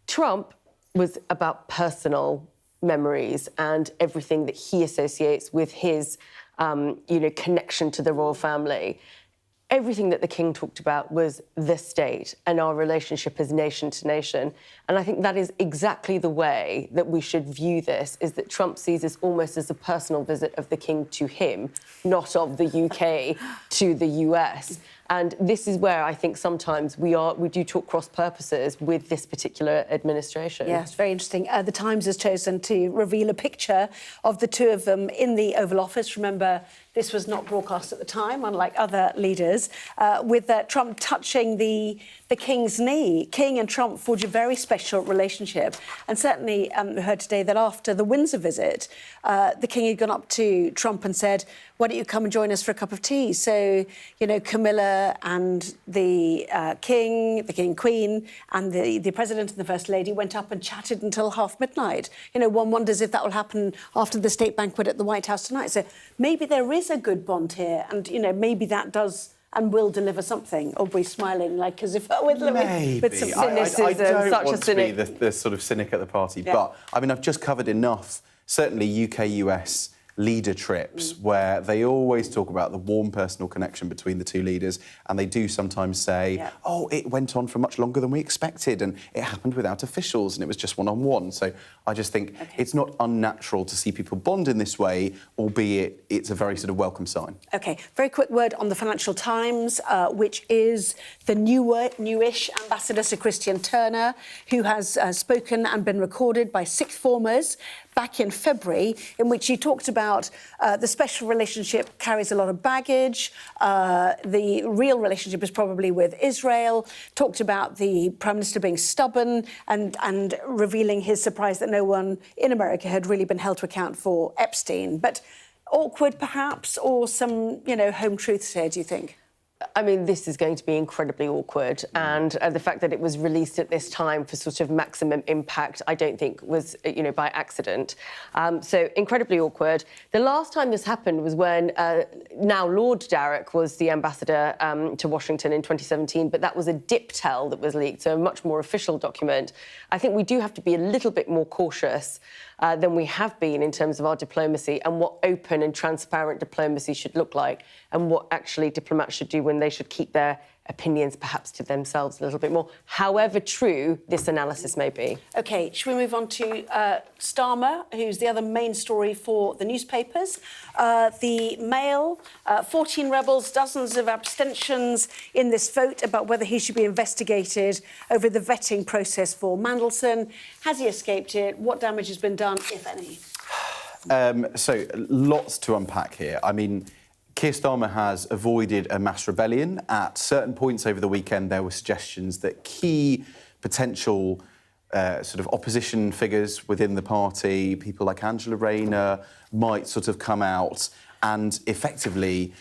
Trump was about personal memories and everything that he associates with his connection to the royal family. Everything that the King talked about was the state and our relationship as nation to nation. And I think that is exactly the way that we should view this, is that Trump sees this almost as a personal visit of the King to him, not of the UK to the US. And this is where I think sometimes we do talk cross purposes with this particular administration. Yeah, it's very interesting. The Times has chosen to reveal a picture of the two of them in the Oval Office. Remember, this was not broadcast at the time, unlike other leaders, with Trump touching the King's knee. King and Trump forged a very special relationship. And certainly we heard today that after the Windsor visit, the King had gone up to Trump and said, why don't you come and join us for a cup of tea? So, you know, Camilla and the King, the King Queen, and the President and the First Lady went up and chatted until half midnight. You know, one wonders if that will happen after the state banquet at the White House tonight. So maybe there is a good bond here, and, you know, maybe that does and will deliver something. Aubrey smiling like as if with some cynicism. I don't such want a to be cynic. the sort of cynic at the party, but I mean, I've just covered enough, certainly UK-US leader trips, where they always talk about the warm personal connection between the two leaders, and they do sometimes say, oh, it went on for much longer than we expected, and it happened without officials, and it was just one-on-one. So I just think it's not unnatural to see people bond in this way, albeit it's a very sort of welcome sign. OK, very quick word on the Financial Times, which is the newish ambassador, Sir Christian Turner, who has spoken and been recorded by sixth formers back in February, in which he talked about the special relationship carries a lot of baggage. The real relationship is probably with Israel. Talked about the Prime Minister being stubborn and revealing his surprise that no one in America had really been held to account for Epstein. But awkward, perhaps, or some, you know, home truths here, do you think? I mean, this is going to be incredibly awkward, and the fact that it was released at this time for sort of maximum impact, I don't think was, you know, by accident. So incredibly awkward. The last time this happened was when now Lord Darroch was the ambassador to Washington in 2017, but that was a diptel that was leaked, so a much more official document. I think we do have to be a little bit more cautious than we have been in terms of our diplomacy and what open and transparent diplomacy should look like, and what actually diplomats should do when they should keep their opinions perhaps to themselves a little bit more, however true this analysis may be. OK, should we move on to Starmer, who's the other main story for the newspapers? The Mail, 14 rebels, dozens of abstentions in this vote about whether he should be investigated over the vetting process for Mandelson. Has he escaped it? What damage has been done, if any? So, lots to unpack here. I mean, Keir Starmer has avoided a mass rebellion. At certain points over the weekend, there were suggestions that key potential sort of opposition figures within the party, people like Angela Rayner, might sort of come out and effectively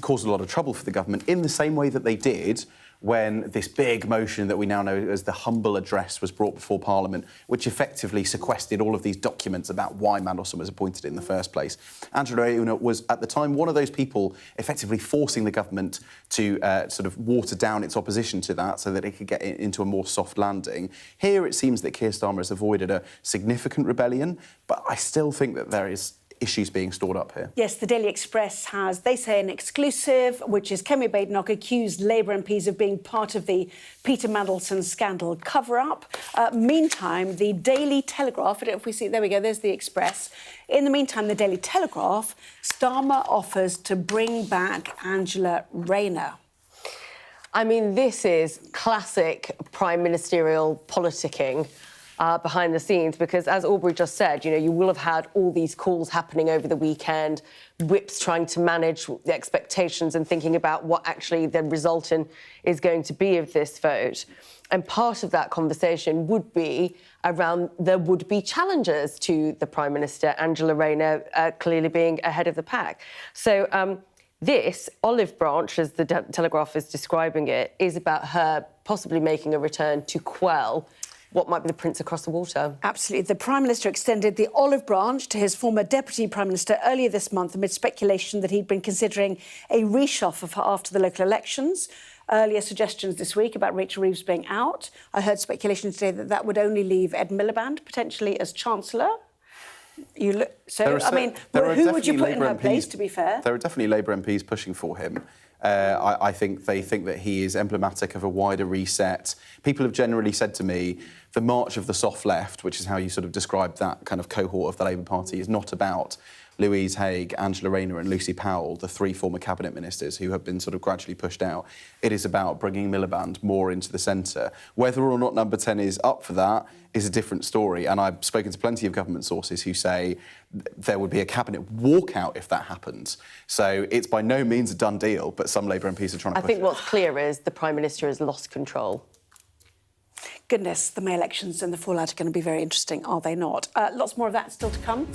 cause a lot of trouble for the government in the same way that they did when this big motion that we now know as the Humble Address was brought before Parliament, which effectively sequestered all of these documents about why Mandelson was appointed in the first place. Angela Rayner was, at the time, one of those people effectively forcing the government to sort of water down its opposition to that so that it could get into a more soft landing. Here, it seems that Keir Starmer has avoided a significant rebellion, but I still think that there is issues being stored up here. Yes, the Daily Express has, they say, an exclusive, which is Kemi Badenoch accused Labour MPs of being part of the Peter Mandelson scandal cover-up. Meantime, the Daily Telegraph, I don't know if we see, there we go, there's the Express. In the meantime, the Daily Telegraph, Starmer offers to bring back Angela Rayner. I mean, this is classic prime ministerial politicking. Behind the scenes, because as Aubrey just said, you know, you will have had all these calls happening over the weekend, whips trying to manage the expectations and thinking about what actually the result is going to be of this vote. And part of that conversation would be around the would-be challengers to the Prime Minister, Angela Rayner, clearly being ahead of the pack. So this olive branch, as the Telegraph is describing it, is about her possibly making a return to quell what might be the prince across the water. Absolutely. The Prime Minister extended the olive branch to his former Deputy Prime Minister earlier this month amid speculation that he'd been considering a reshuffle after the local elections. Earlier suggestions this week about Rachel Reeves being out. I heard speculation today that that would only leave Ed Miliband potentially as Chancellor. Who would you put in her place, to be fair? There are definitely Labour MPs pushing for him. I think they think that he is emblematic of a wider reset. People have generally said to me, the march of the soft left, which is how you sort of describe that kind of cohort of the Labour Party, is not about Louise Haigh, Angela Rayner and Lucy Powell, the three former cabinet ministers who have been sort of gradually pushed out. It is about bringing Miliband more into the centre. Whether or not Number 10 is up for that is a different story. And I've spoken to plenty of government sources who say there would be a cabinet walkout if that happens. So it's by no means a done deal, but some Labour MPs are trying to push it. I think what's clear is the Prime Minister has lost control. Goodness, the May elections and the fallout are going to be very interesting, are they not? Lots more of that still to come.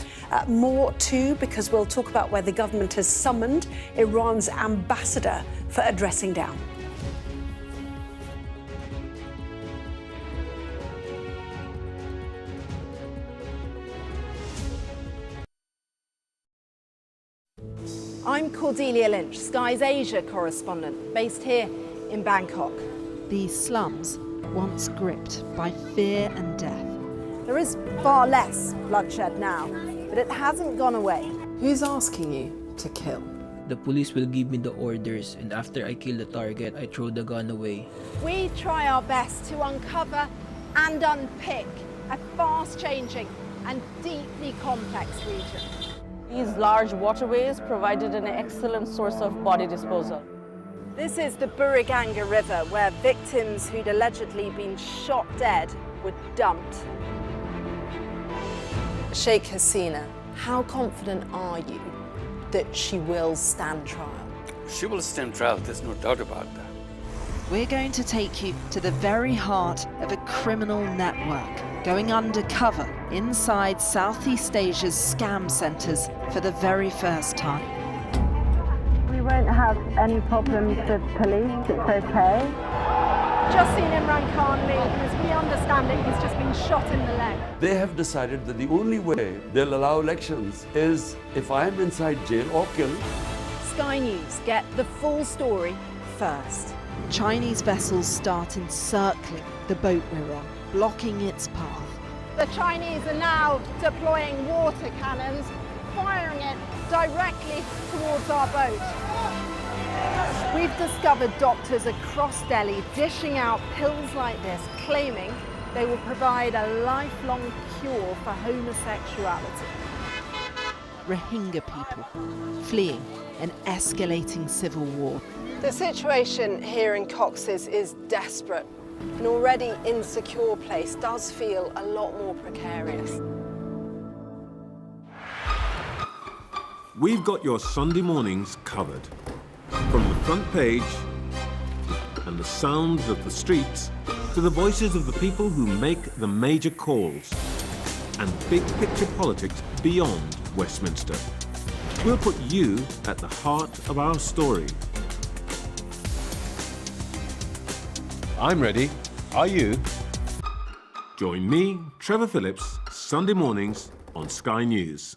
More too, because we'll talk about where the government has summoned Iran's ambassador for a dressing down. I'm Cordelia Lynch, Sky's Asia correspondent, based here in Bangkok. These slums, once gripped by fear and death. There is far less bloodshed now, but it hasn't gone away. Who's asking you to kill? The police will give me the orders, and after I kill the target, I throw the gun away. We try our best to uncover and unpick a fast-changing and deeply complex region. These large waterways provided an excellent source of body disposal. This is the Buriganga River, where victims who'd allegedly been shot dead were dumped. Sheikh Hasina, how confident are you that she will stand trial? She will stand trial, there's no doubt about that. We're going to take you to the very heart of a criminal network, going undercover inside Southeast Asia's scam centres for the very first time. We won't have any problems with police, it's okay. Just seen Imran Khan leave, and as we understand it, he's just been shot in the leg. They have decided that the only way they'll allow elections is if I'm inside jail or killed. Sky News get the full story first. Chinese vessels start encircling the boat we're on, blocking its path. The Chinese are now deploying water cannons, firing it directly towards our boat. We've discovered doctors across Delhi dishing out pills like this, claiming they will provide a lifelong cure for homosexuality. Rohingya people fleeing an escalating civil war. The situation here in Cox's is desperate. An already insecure place does feel a lot more precarious. We've got your Sunday mornings covered. From the front page and the sounds of the streets to the voices of the people who make the major calls and big picture politics beyond Westminster. We'll put you at the heart of our story. I'm ready. Are you? Join me, Trevor Phillips, Sunday mornings on Sky News.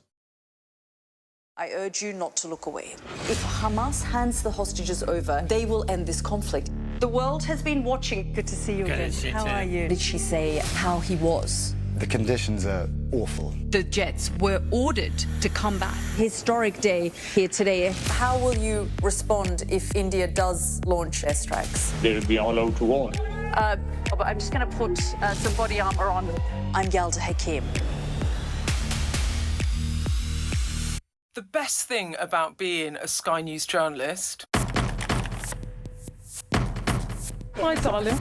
I urge you not to look away. If Hamas hands the hostages over, they will end this conflict. The world has been watching. Good to see you again. How are you? Did she say how he was? The conditions are awful. The jets were ordered to come back. Historic day here today. How will you respond if India does launch airstrikes? They will be allowed to war. I'm just going to put some body armor on. I'm Yalda Hakim. The best thing about being a Sky News journalist... Hi, darling.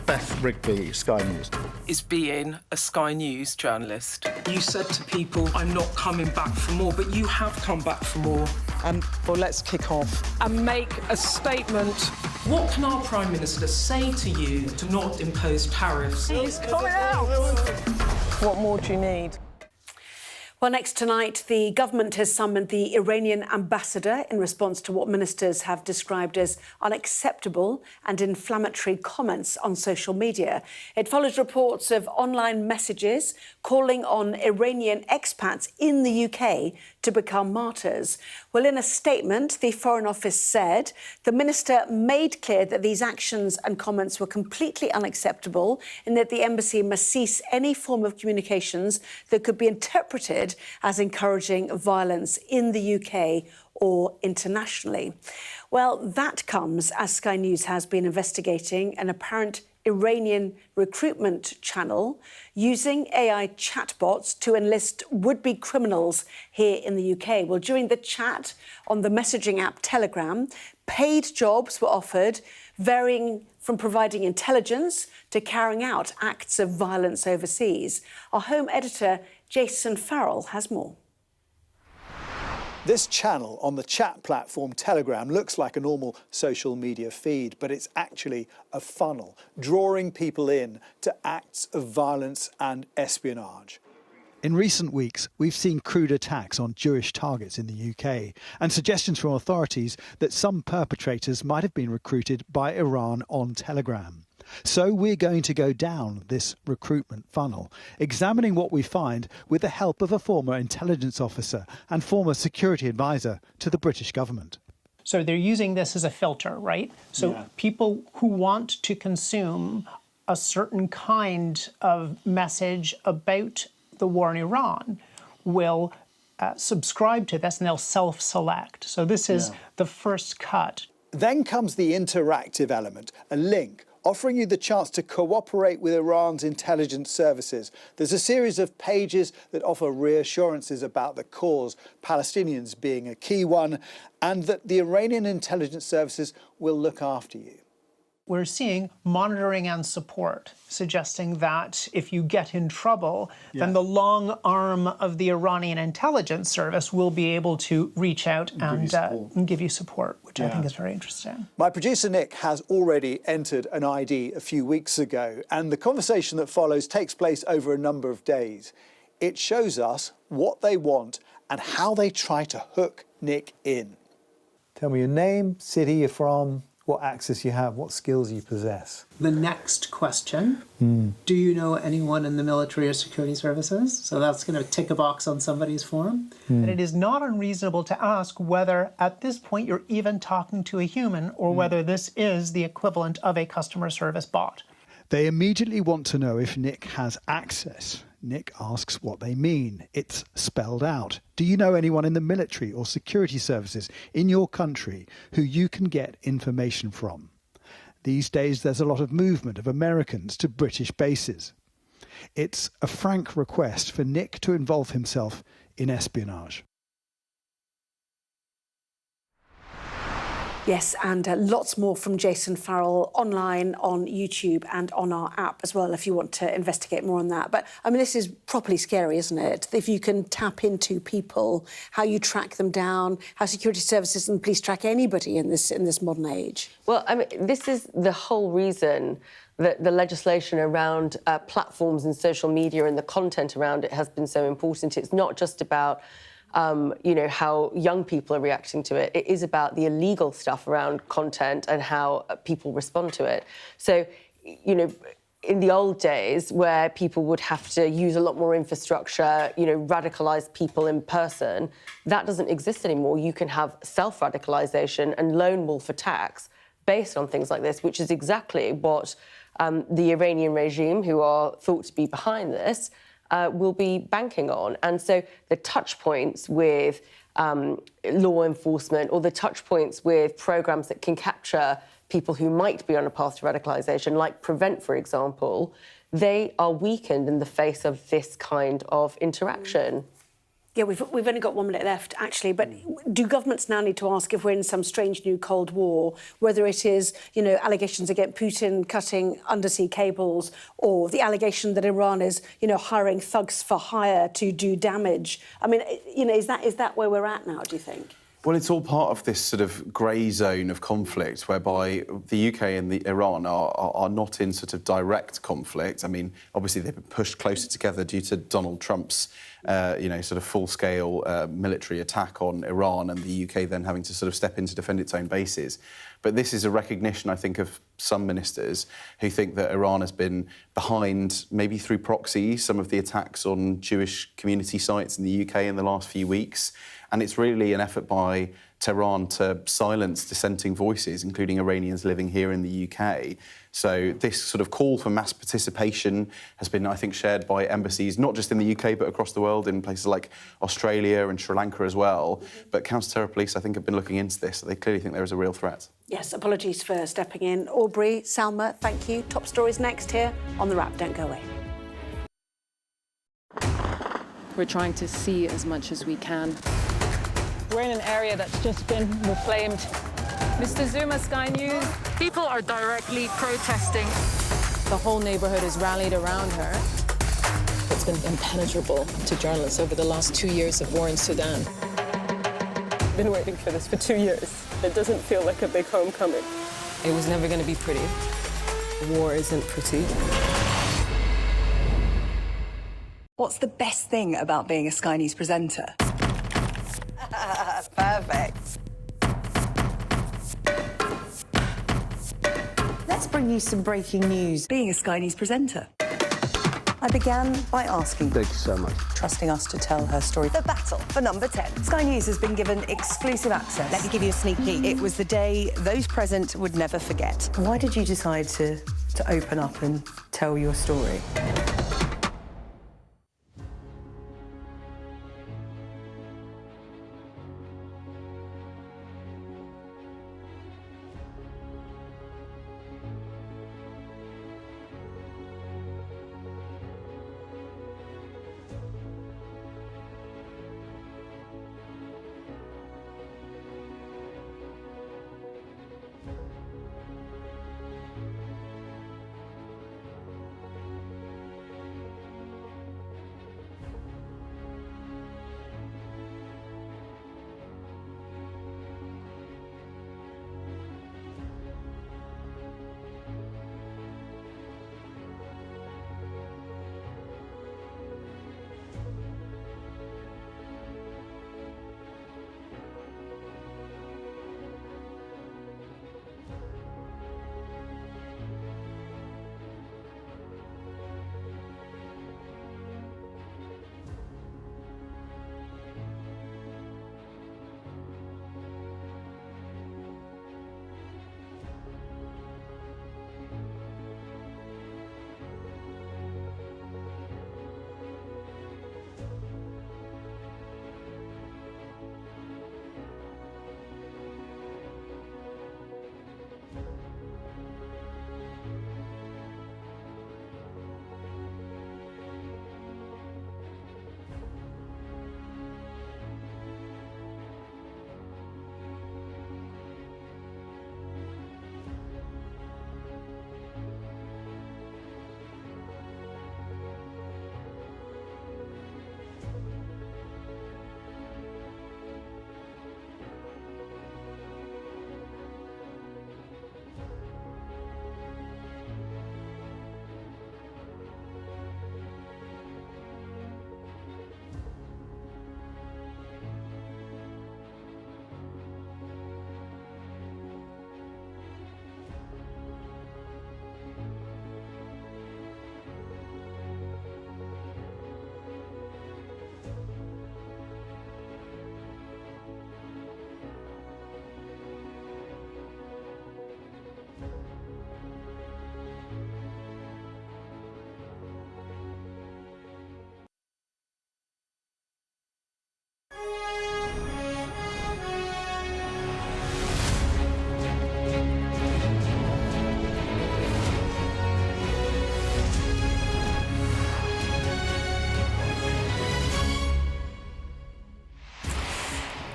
Beth Rigby, Sky News. ...is being a Sky News journalist. You said to people, I'm not coming back for more, but you have come back for more. Well, let's kick off and make a statement. What can our Prime Minister say to you to not impose tariffs? He's coming out! What more do you need? Well, next tonight, the government has summoned the Iranian ambassador in response to what ministers have described as unacceptable and inflammatory comments on social media. It follows reports of online messages calling on Iranian expats in the UK to become martyrs. Well, in a statement, the Foreign Office said the minister made clear that these actions and comments were completely unacceptable and that the embassy must cease any form of communications that could be interpreted as encouraging violence in the UK or internationally. Well, that comes as Sky News has been investigating an apparent Iranian recruitment channel using AI chatbots to enlist would-be criminals here in the UK. Well, during the chat on the messaging app Telegram, paid jobs were offered, varying from providing intelligence to carrying out acts of violence overseas. Our home editor, Jason Farrell, has more. This channel on the chat platform Telegram looks like a normal social media feed, but it's actually a funnel, drawing people in to acts of violence and espionage. In recent weeks, we've seen crude attacks on Jewish targets in the UK and suggestions from authorities that some perpetrators might have been recruited by Iran on Telegram. So we're going to go down this recruitment funnel, examining what we find with the help of a former intelligence officer and former security advisor to the British government. So they're using this as a filter, right? So people who want to consume a certain kind of message about the war in Iran will subscribe to this and they'll self-select. So this is the first cut. Then comes the interactive element, a link offering you the chance to cooperate with Iran's intelligence services. There's a series of pages that offer reassurances about the cause, Palestinians being a key one, and that the Iranian intelligence services will look after you. We're seeing monitoring and support, suggesting that if you get in trouble, then the long arm of the Iranian intelligence service will be able to reach out and give you support, which I think is very interesting. My producer Nick has already entered an ID a few weeks ago, and the conversation that follows takes place over a number of days. It shows us what they want and how they try to hook Nick in. Tell me your name, city you're from, what access you have, what skills you possess. The next question, do you know anyone in the military or security services? So that's going to tick a box on somebody's form. And it is not unreasonable to ask whether at this point you're even talking to a human or whether this is the equivalent of a customer service bot. They immediately want to know if Nick has access. Nick asks what they mean. It's spelled out. Do you know anyone in the military or security services in your country who you can get information from? These days, there's a lot of movement of Americans to British bases. It's a frank request for Nick to involve himself in espionage. Yes, and lots more from Jason Farrell online on YouTube and on our app as well, if you want to investigate more on that. But, I mean, this is properly scary, isn't it? If you can tap into people, how you track them down, how security services and police track anybody in this modern age. Well, I mean, this is the whole reason that the legislation around platforms and social media and the content around it has been so important. It's not just about you know, how young people are reacting to it. It is about the illegal stuff around content and how people respond to it. So, you know, in the old days where people would have to use a lot more infrastructure, you know, radicalise people in person, that doesn't exist anymore. You can have self-radicalisation and lone wolf attacks based on things like this, which is exactly what the Iranian regime, who are thought to be behind this, will be banking on. And so the touch points with law enforcement or the touch points with programmes that can capture people who might be on a path to radicalisation, like Prevent, for example, they are weakened in the face of this kind of interaction. Yeah, we've only got 1 minute left, actually, but do governments now need to ask if we're in some strange new Cold War, whether it is, you know, allegations against Putin cutting undersea cables or the allegation that Iran is, you know, hiring thugs for hire to do damage? I mean, you know, is that where we're at now, do you think? Well, it's all part of this sort of grey zone of conflict whereby the UK and Iran are not in sort of direct conflict. I mean, obviously they've been pushed closer together due to Donald Trump's, you know, sort of full-scale military attack on Iran and the UK then having to sort of step in to defend its own bases. But this is a recognition, I think, of some ministers who think that Iran has been behind, maybe through proxy, some of the attacks on Jewish community sites in the UK in the last few weeks. And it's really an effort by Tehran to silence dissenting voices, including Iranians living here in the UK. So this sort of call for mass participation has been, I think, shared by embassies, not just in the UK, but across the world, in places like Australia and Sri Lanka as well. But counter-terror police, I think, have been looking into this. So they clearly think there is a real threat. Yes, apologies for stepping in. Aubrey, Salma, thank you. Top stories next here on The Wrap. Don't go away. We're trying to see as much as we can. We're in an area that's just been reclaimed. Mr. Zuma, Sky News. People are directly protesting. The whole neighborhood is rallied around her. It's been impenetrable to journalists over the last 2 years of war in Sudan. I've been waiting for this for 2 years. It doesn't feel like a big homecoming. It was never going to be pretty. War isn't pretty. What's the best thing about being a Sky News presenter? Perfect. Let's bring you some breaking news. Being a Sky News presenter. I began by asking... Thank you so much. ...trusting us to tell her story. The battle for number 10. Sky News has been given exclusive access. Let me give you a sneak peek. It was the day those present would never forget. Why did you decide to open up and tell your story?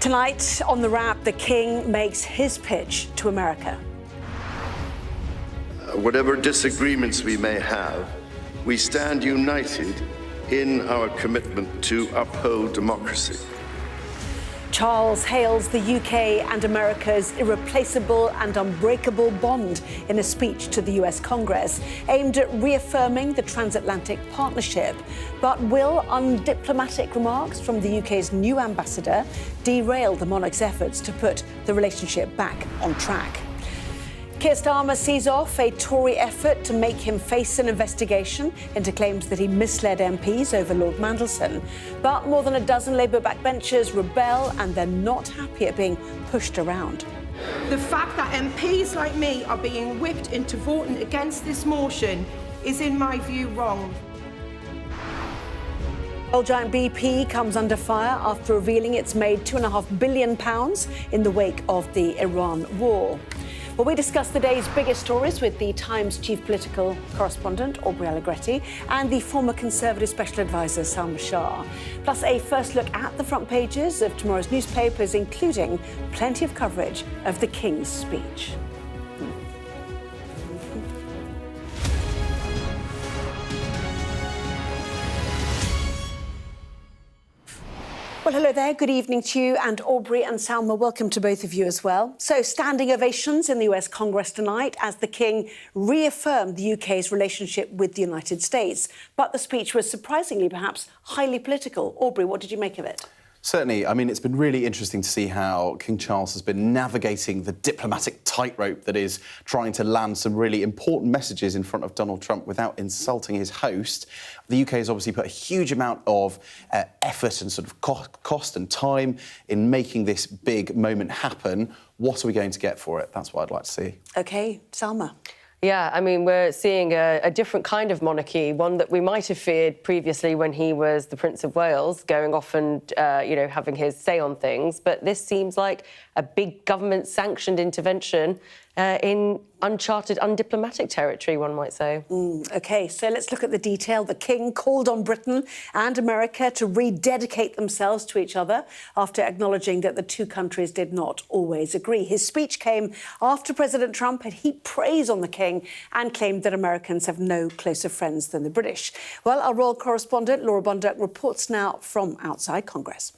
Tonight on The Wrap, the King makes his pitch to America. Whatever disagreements we may have, we stand united in our commitment to uphold democracy. Charles hails the UK and America's irreplaceable and unbreakable bond in a speech to the US Congress, aimed at reaffirming the transatlantic partnership. But will undiplomatic remarks from the UK's new ambassador derail the monarch's efforts to put the relationship back on track? Keir Starmer sees off a Tory effort to make him face an investigation into claims that he misled MPs over Lord Mandelson. But more than a dozen Labour backbenchers rebel, and they're not happy at being pushed around. The fact that MPs like me are being whipped into voting against this motion is, in my view, wrong. Oil giant BP comes under fire after revealing it's made £2.5 billion in the wake of the Iran war. Well, we discuss the day's biggest stories with the Times chief political correspondent, Aubrey Allegretti, and the former Conservative special advisor, Salma Shah. Plus, a first look at the front pages of tomorrow's newspapers, including plenty of coverage of the King's speech. Well, hello there. Good evening to you, and Aubrey and Salma, welcome to both of you as well. So, standing ovations in the US Congress tonight as the King reaffirmed the UK's relationship with the United States. But the speech was surprisingly, perhaps, highly political. Aubrey, what did you make of it? Certainly. I mean, it's been really interesting to see how King Charles has been navigating the diplomatic tightrope that is trying to land some really important messages in front of Donald Trump without insulting his host. The UK has obviously put a huge amount of effort and sort of cost and time in making this big moment happen. What are we going to get for it? That's what I'd like to see. OK, Salma. Yeah, I mean, we're seeing a different kind of monarchy, one that we might have feared previously when he was the Prince of Wales, going off and, having his say on things. But this seems like a big government-sanctioned intervention in uncharted, undiplomatic territory, one might say. OK, so let's look at the detail. The King called on Britain and America to rededicate themselves to each other after acknowledging that the two countries did not always agree. His speech came after President Trump had heaped praise on the King and claimed that Americans have no closer friends than the British. Well, our royal correspondent, Laura Bundock, reports now from outside Congress.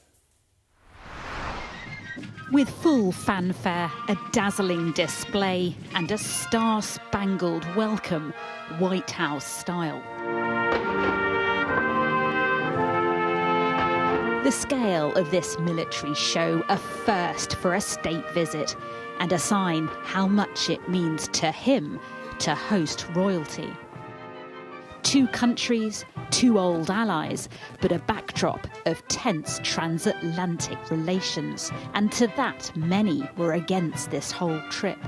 With full fanfare, a dazzling display and a star-spangled welcome, White House style. The scale of this military show, a first for a state visit, and a sign how much it means to him to host royalty. Two countries, two old allies, but a backdrop of tense transatlantic relations. And to that, many were against this whole trip.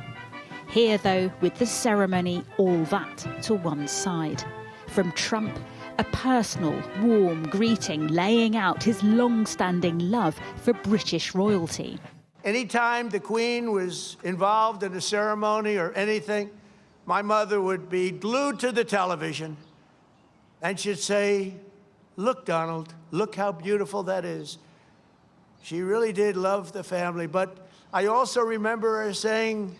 Here, though, with the ceremony, all that to one side. From Trump, a personal, warm greeting laying out his long-standing love for British royalty. Anytime the Queen was involved in a ceremony or anything, my mother would be glued to the television. And she'd say, "Look, Donald, look how beautiful that is." She really did love the family. But I also remember her saying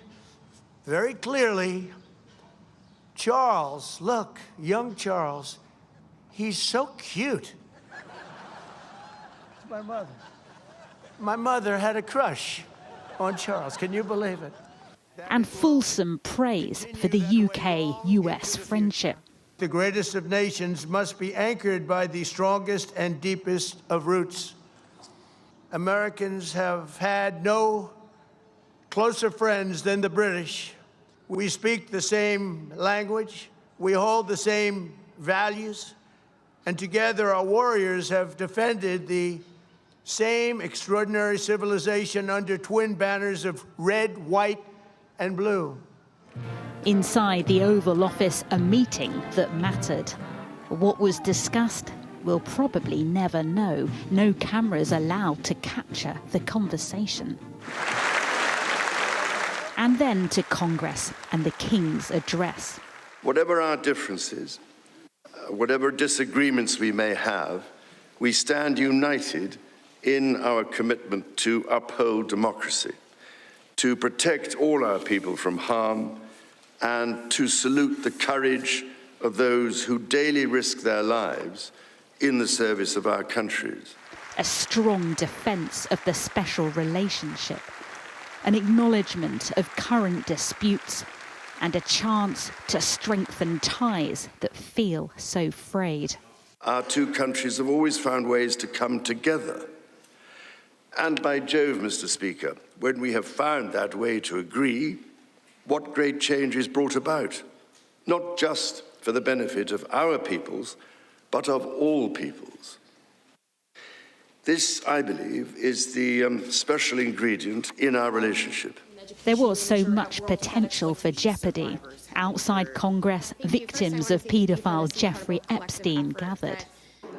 very clearly, "Charles, look, young Charles, he's so cute." It's my mother. My mother had a crush on Charles. Can you believe it? And fulsome praise for the UK-US friendship. The greatest of nations must be anchored by the strongest and deepest of roots. Americans have had no closer friends than the British. We speak the same language, we hold the same values, and together our warriors have defended the same extraordinary civilization under twin banners of red, white, and blue. Inside the Oval Office, a meeting that mattered. What was discussed, we'll probably never know. No cameras allowed to capture the conversation. And then to Congress and the King's address. Whatever our differences, whatever disagreements we may have, we stand united in our commitment to uphold democracy, to protect all our people from harm, and to salute the courage of those who daily risk their lives in the service of our countries. A strong defence of the special relationship, an acknowledgement of current disputes, and a chance to strengthen ties that feel so frayed. Our two countries have always found ways to come together. And by Jove, Mr. Speaker, when we have found that way to agree, what great change is brought about, not just for the benefit of our peoples, but of all peoples. This, I believe, is the special ingredient in our relationship. There was so much potential for jeopardy. Outside Congress, victims of paedophile Jeffrey Epstein gathered.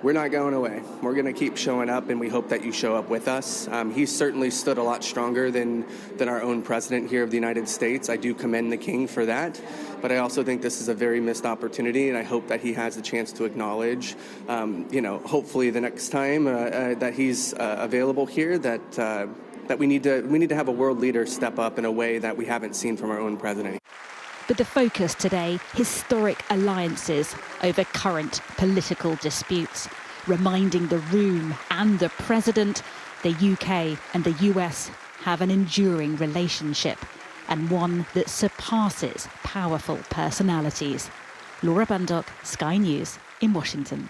We're not going away. We're going to keep showing up, and we hope that you show up with us. He's certainly stood a lot stronger than our own president here of the United States. I do commend the king for that, but I also think this is a very missed opportunity, and I hope that he has the chance to acknowledge, hopefully the next time that he's available here, that we need to have a world leader step up in a way that we haven't seen from our own president. But the focus today, historic alliances over current political disputes, reminding the room and the president the UK and the US have an enduring relationship, and one that surpasses powerful personalities. Laura Bundock, Sky News in Washington.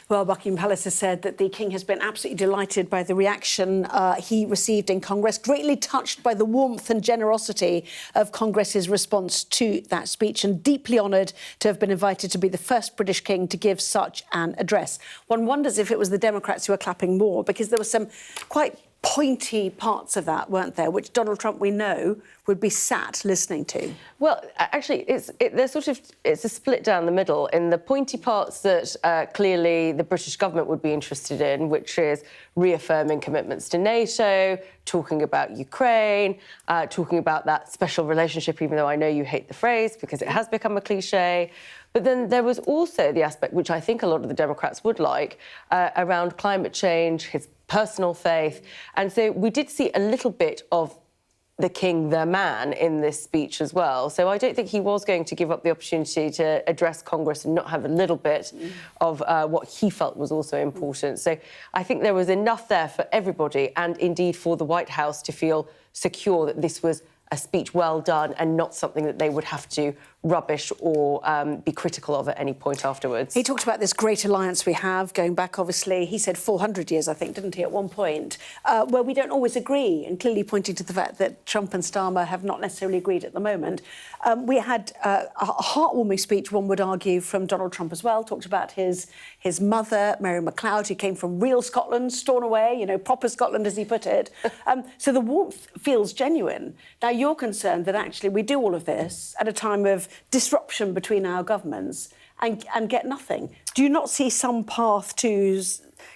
Well, Buckingham Palace has said that the King has been absolutely delighted by the reaction he received in Congress, greatly touched by the warmth and generosity of Congress's response to that speech, and deeply honoured to have been invited to be the first British King to give such an address. One wonders if it was the Democrats who were clapping more, because there were some quite pointy parts of that, weren't there, which Donald Trump, we know, would be sat listening to. Well, actually, it's a split down the middle in the pointy parts that clearly the British government would be interested in, which is reaffirming commitments to NATO, talking about Ukraine, talking about that special relationship, even though I know you hate the phrase because it has become a cliche. But then there was also the aspect, which I think a lot of the Democrats would like, around climate change, his personal faith. And so we did see a little bit of the King, the man, in this speech as well. So I don't think he was going to give up the opportunity to address Congress and not have a little bit of what he felt was also important. So I think there was enough there for everybody, and indeed for the White House to feel secure that this was a speech well done and not something that they would have to rubbish or be critical of at any point afterwards. He talked about this great alliance we have, going back, obviously, he said 400 years, I think, didn't he, at one point, where we don't always agree, and clearly pointing to the fact that Trump and Starmer have not necessarily agreed at the moment. We had a heartwarming speech, one would argue, from Donald Trump as well, talked about his mother, Mary McLeod, who came from real Scotland, Stornoway, you know, proper Scotland, as he put it. So the warmth feels genuine. Now, you're concerned that actually we do all of this at a time of disruption between our governments and get nothing. Do you not see some path to,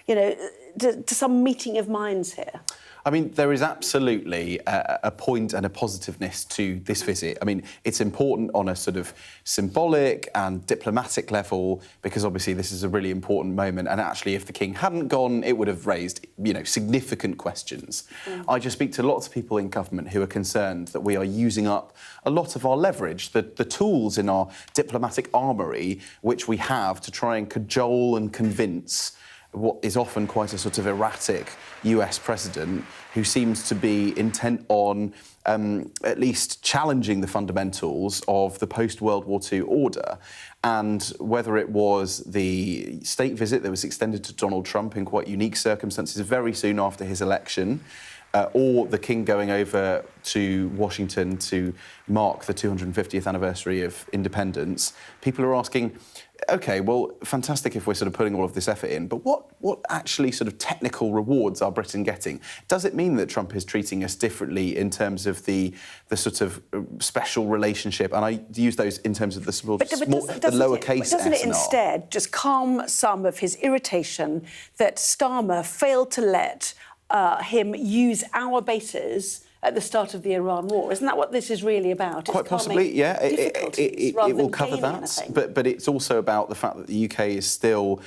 to some meeting of minds here? I mean, there is absolutely a point and a positiveness to this visit. I mean, it's important on a sort of symbolic and diplomatic level, because obviously this is a really important moment. And actually, if the King hadn't gone, it would have raised, significant questions. I just speak to lots of people in government who are concerned that we are using up a lot of our leverage, the tools in our diplomatic armoury, which we have to try and cajole and convince what is often quite a sort of erratic US president who seems to be intent on at least challenging the fundamentals of the post-World War II order. And whether it was the state visit that was extended to Donald Trump in quite unique circumstances very soon after his election, or the King going over to Washington to mark the 250th anniversary of independence, people are asking, OK, well, fantastic if we're sort of putting all of this effort in, but what actually sort of technical rewards are Britain getting? Does it mean that Trump is treating us differently in terms of the sort of special relationship? And I use those in terms of the small, the lowercase s. Doesn't it instead just calm some of his irritation that Starmer failed to let him use our bases at the start of the Iran war. Isn't that what this is really about? Quite possibly, yeah. It will cover that, but it's also about the fact that the UK is still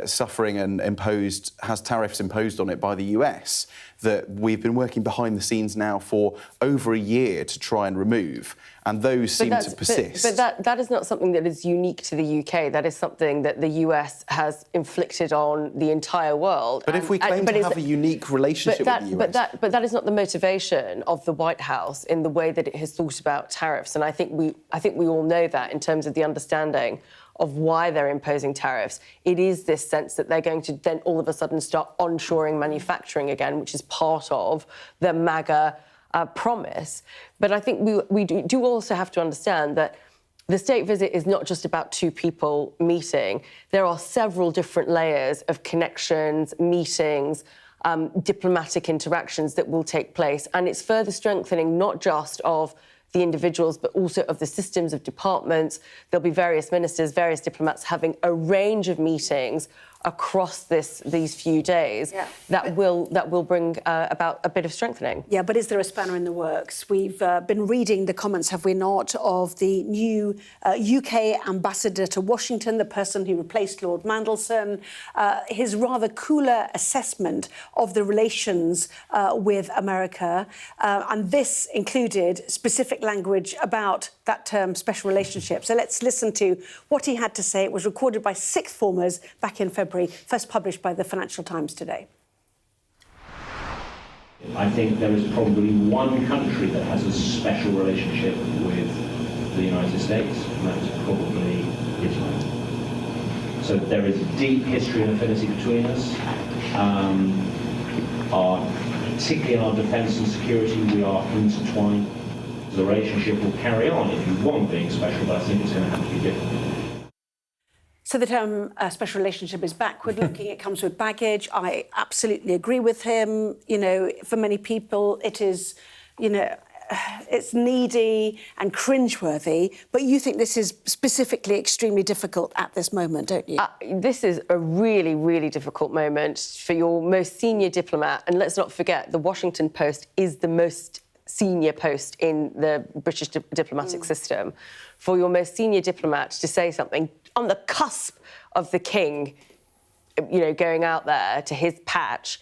suffering and has tariffs imposed on it by the US that we've been working behind the scenes now for over a year to try and remove, and those seem to persist. But that is not something that is unique to the UK. That is something that the US has inflicted on the entire world. But if we claim to have a unique relationship with the US... But that is not the motivation of the White House in the way that it has thought about tariffs, and I think we all know that in terms of the understanding of why they're imposing tariffs. It is this sense that they're going to then all of a sudden start onshoring manufacturing again, which is part of the MAGA promise. But I think we do also have to understand that the state visit is not just about two people meeting. There are several different layers of connections, meetings, diplomatic interactions that will take place. And it's further strengthening not just of the individuals, but also of the systems of departments. There'll be various ministers, various diplomats having a range of meetings across these few days that will bring about a bit of strengthening. Yeah, but is there a spanner in the works? We've been reading the comments, have we not, of the new UK ambassador to Washington, the person who replaced Lord Mandelson, his rather cooler assessment of the relations with America, and this included specific language about that term special relationship. So let's listen to what he had to say. It was recorded by sixth formers back in February, first published by the Financial Times today. I think there is probably one country that has a special relationship with the United States, and that is probably Israel. So there is a deep history and affinity between us. Particularly in our defence and security, we are intertwined. The relationship will carry on if you want being special, but I think it's going to have to be different. So the term special relationship is backward-looking. It comes with baggage. I absolutely agree with him. You know, for many people, it is, you know, it's needy and cringeworthy. But you think this is specifically extremely difficult at this moment, don't you? This is a really, really difficult moment for your most senior diplomat. And let's not forget, the Washington Post is the most senior post in the British diplomatic system. For your most senior diplomat to say something on the cusp of the king, you know, going out there to his patch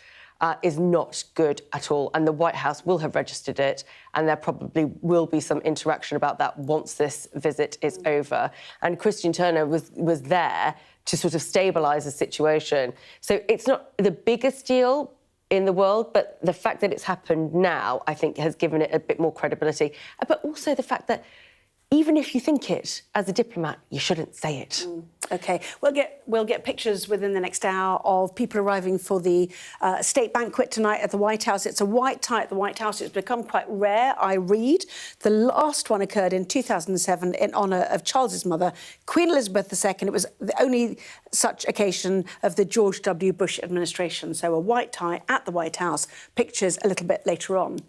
is not good at all. And the White House will have registered it, and there probably will be some interaction about that once this visit is over. And Christian Turner was there to sort of stabilise the situation. So it's not the biggest deal in the world, but the fact that it's happened now, I think, has given it a bit more credibility. But also the fact that even if you think it, as a diplomat, you shouldn't say it. OK. We'll get pictures within the next hour of people arriving for the state banquet tonight at the White House. It's a white tie at the White House. It's become quite rare, I read. The last one occurred in 2007 in honour of Charles's mother, Queen Elizabeth II. It was the only such occasion of the George W. Bush administration. So a white tie at the White House. Pictures a little bit later on.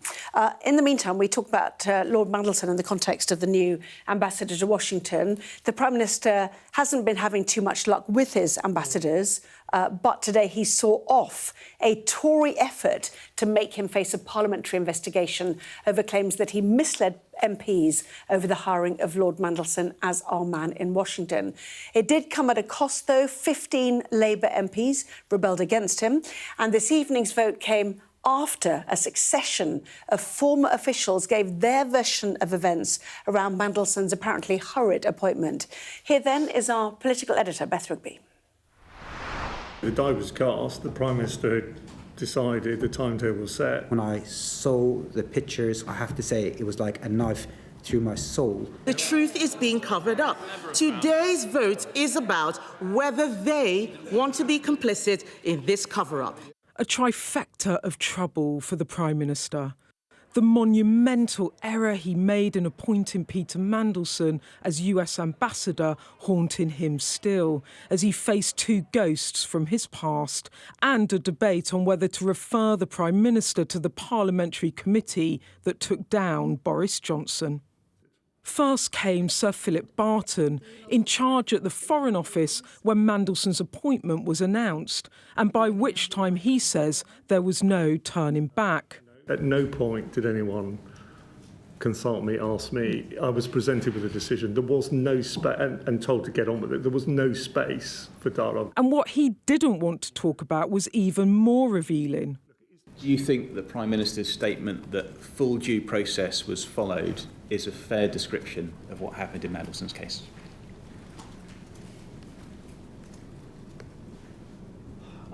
In the meantime, we talk about Lord Mandelson in the context of the new ambassador to Washington. The Prime Minister hasn't been having too much luck with his ambassadors, but today he saw off a Tory effort to make him face a parliamentary investigation over claims that he misled MPs over the hiring of Lord Mandelson as our man in Washington. It did come at a cost, though. 15 Labour MPs rebelled against him, and this evening's vote came after a succession of former officials gave their version of events around Mandelson's apparently hurried appointment. Here, then, is our political editor, Beth Rigby. The die was cast. The Prime Minister decided, the timetable was set. When I saw the pictures, I have to say it was like a knife through my soul. The truth is being covered up. Today's vote is about whether they want to be complicit in this cover-up. A trifecta of trouble for the Prime Minister. The monumental error he made in appointing Peter Mandelson as US ambassador haunting him still, as he faced two ghosts from his past, and a debate on whether to refer the Prime Minister to the parliamentary committee that took down Boris Johnson. First came Sir Philip Barton, in charge at the Foreign Office when Mandelson's appointment was announced, and by which time he says there was no turning back. At no point did anyone consult me, ask me. I was presented with a decision. There was no space, and told to get on with it. There was no space for dialogue. And what he didn't want to talk about was even more revealing. Do you think the Prime Minister's statement that full due process was followed is a fair description of what happened in Mandelson's case?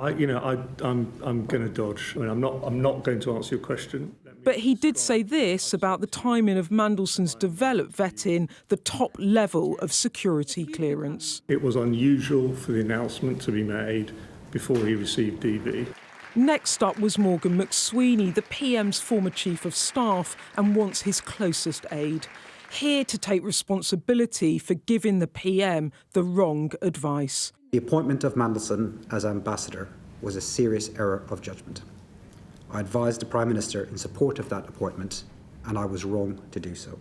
I'm going to dodge. I mean, I'm not going to answer your question. But he did say this about the timing of Mandelson's developed vetting the top level of security clearance. It was unusual for the announcement to be made before he received DV. Next up was Morgan McSweeney, the PM's former chief of staff and once his closest aide, here to take responsibility for giving the PM the wrong advice. The appointment of Mandelson as ambassador was a serious error of judgment. I advised the Prime Minister in support of that appointment, and I was wrong to do so.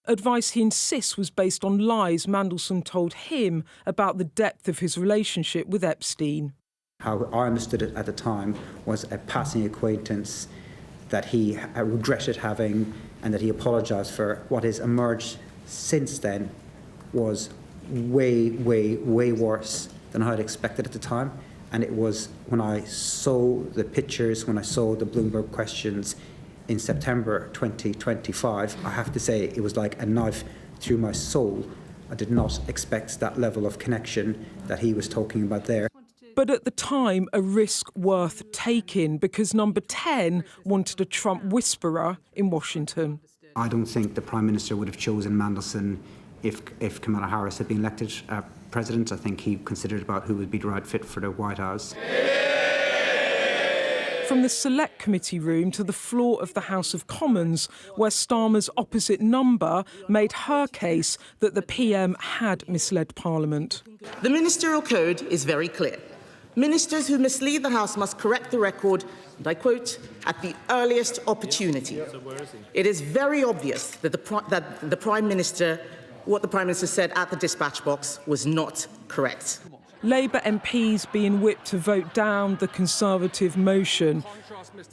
Advice he insists was based on lies Mandelson told him about the depth of his relationship with Epstein. How I understood it at the time was a passing acquaintance that he regretted having and that he apologised for. What has emerged since then was way, way, way worse than I had expected at the time. And it was when I saw the pictures, when I saw the Bloomberg questions in September 2025, I have to say it was like a knife through my soul. I did not expect that level of connection that he was talking about there. But at the time, a risk worth taking because Number 10 wanted a Trump whisperer in Washington. I don't think the Prime Minister would have chosen Mandelson if Kamala Harris had been elected president. I think he considered about who would be the right fit for the White House. From the Select Committee room to the floor of the House of Commons, where Starmer's opposite number made her case that the PM had misled Parliament. The Ministerial Code is very clear. Ministers who mislead the House must correct the record, and I quote, at the earliest opportunity. It is very obvious that the Prime Minister, what the Prime Minister said at the dispatch box was not correct. Labour MPs being whipped to vote down the Conservative motion.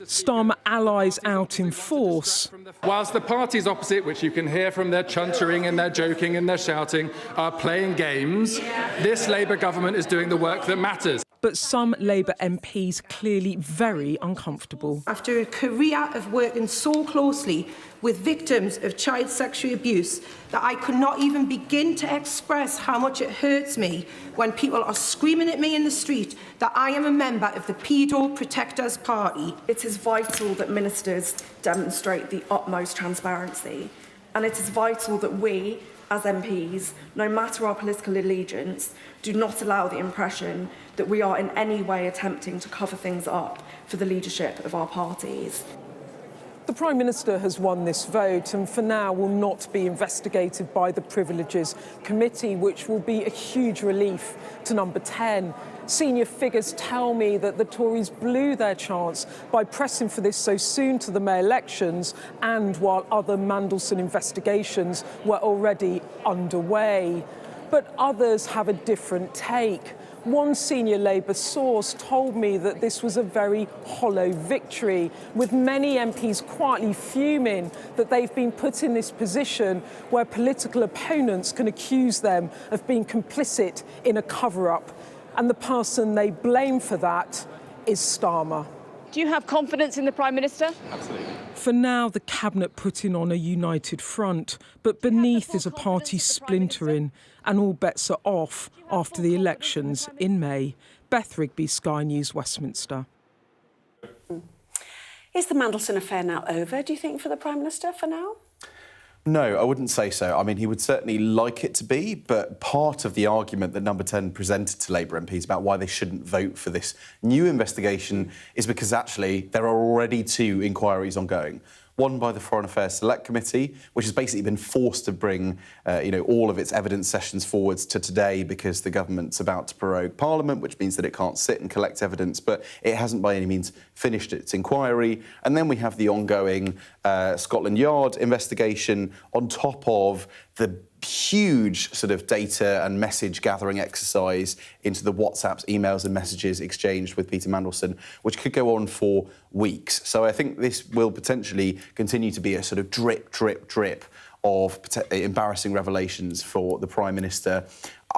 Starmer allies out in force. Whilst the parties opposite, which you can hear from their chuntering and their joking and their shouting, are playing games, this Labour government is doing the work that matters. But some Labour MPs clearly very uncomfortable. After a career of working so closely with victims of child sexual abuse that I could not even begin to express how much it hurts me when people are screaming at me in the street that I am a member of the Pedo Protectors Party. It is vital that ministers demonstrate the utmost transparency, and it is vital that we, as MPs, no matter our political allegiance, do not allow the impression that we are in any way attempting to cover things up for the leadership of our parties. The Prime Minister has won this vote and for now will not be investigated by the Privileges Committee, which will be a huge relief to Number 10. Senior figures tell me that the Tories blew their chance by pressing for this so soon to the May elections and while other Mandelson investigations were already underway. But others have a different take. One senior Labour source told me that this was a very hollow victory, with many MPs quietly fuming that they've been put in this position where political opponents can accuse them of being complicit in a cover-up. And the person they blame for that is Starmer. Do you have confidence in the Prime Minister? Absolutely. For now, the Cabinet putting on a united front, but beneath is a party splintering, and all bets are off after the elections in May. Beth Rigby, Sky News, Westminster. Is the Mandelson affair now over, do you think, for the Prime Minister for now? No, I wouldn't say so. I mean, he would certainly like it to be, but part of the argument that Number 10 presented to Labour MPs about why they shouldn't vote for this new investigation is because actually there are already 2 inquiries ongoing. One by the Foreign Affairs Select Committee, which has basically been forced to bring, all of its evidence sessions forwards to today because the government's about to prorogue Parliament, which means that it can't sit and collect evidence, but it hasn't by any means finished its inquiry. And then we have the ongoing Scotland Yard investigation on top of the huge sort of data and message gathering exercise into the WhatsApps, emails and messages exchanged with Peter Mandelson, which could go on for weeks. So I think this will potentially continue to be a sort of drip, drip, drip of embarrassing revelations for the Prime Minister.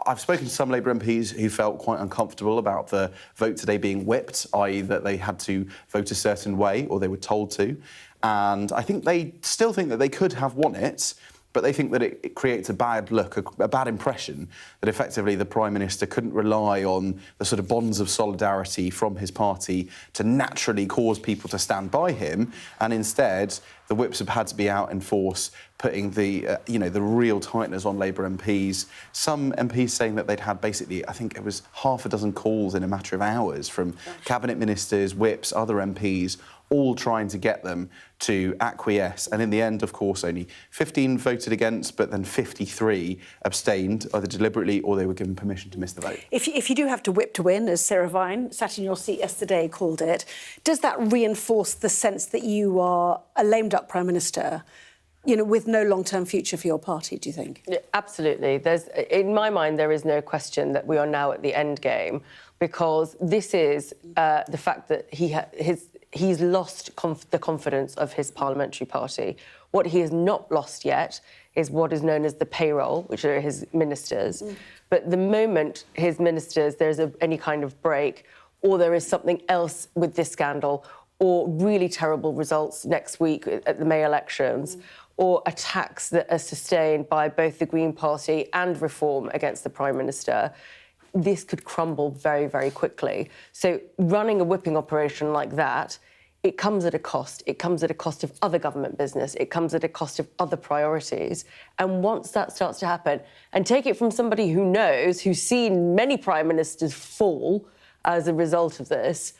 I've spoken to some Labour MPs who felt quite uncomfortable about the vote today being whipped, i.e. that they had to vote a certain way or they were told to. And I think they still think that they could have won it, but they think that it creates a bad look, a bad impression, that effectively the Prime Minister couldn't rely on the sort of bonds of solidarity from his party to naturally cause people to stand by him, and instead the whips have had to be out in force, putting the real tighteners on Labour MPs. Some MPs saying that they'd had basically, I think it was half a dozen calls in a matter of hours from cabinet ministers, whips, other MPs, all trying to get them to acquiesce. And in the end, of course, only 15 voted against, but then 53 abstained, either deliberately or they were given permission to miss the vote. If you do have to whip to win, as Sarah Vine, sat in your seat yesterday, called it, does that reinforce the sense that you are a lame-duck Prime Minister, you know, with no long-term future for your party, do you think? Yeah, absolutely. In my mind, there is no question that we are now at the end game, because this is the fact that he's lost the confidence of his parliamentary party. What he has not lost yet is what is known as the payroll, which are his ministers. But the moment his ministers, there's any kind of break, or there is something else with this scandal, or really terrible results next week at the May elections, or attacks that are sustained by both the Green Party and Reform against the Prime Minister, this could crumble very, very quickly. So running a whipping operation like that, it comes at a cost. It comes at a cost of other government business. It comes at a cost of other priorities. And once that starts to happen, and take it from somebody who knows, who's seen many prime ministers fall as a result of this,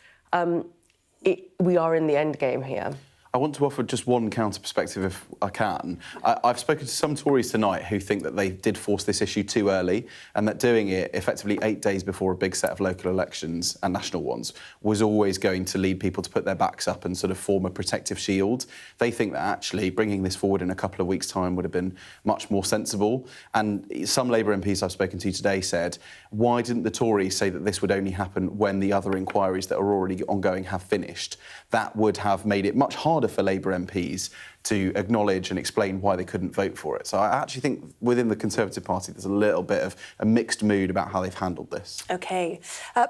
we are in the end game here. I want to offer just one counter perspective, if I can. I've spoken to some Tories tonight who think that they did force this issue too early, and that doing it effectively 8 days before a big set of local elections and national ones was always going to lead people to put their backs up and sort of form a protective shield. They think that actually bringing this forward in a couple of weeks' time would have been much more sensible. And some Labour MPs I've spoken to today said, why didn't the Tories say that this would only happen when the other inquiries that are already ongoing have finished? That would have made it much harder for Labour MPs to acknowledge and explain why they couldn't vote for it. So I actually think within the Conservative Party there's a little bit of a mixed mood about how they've handled this. OK.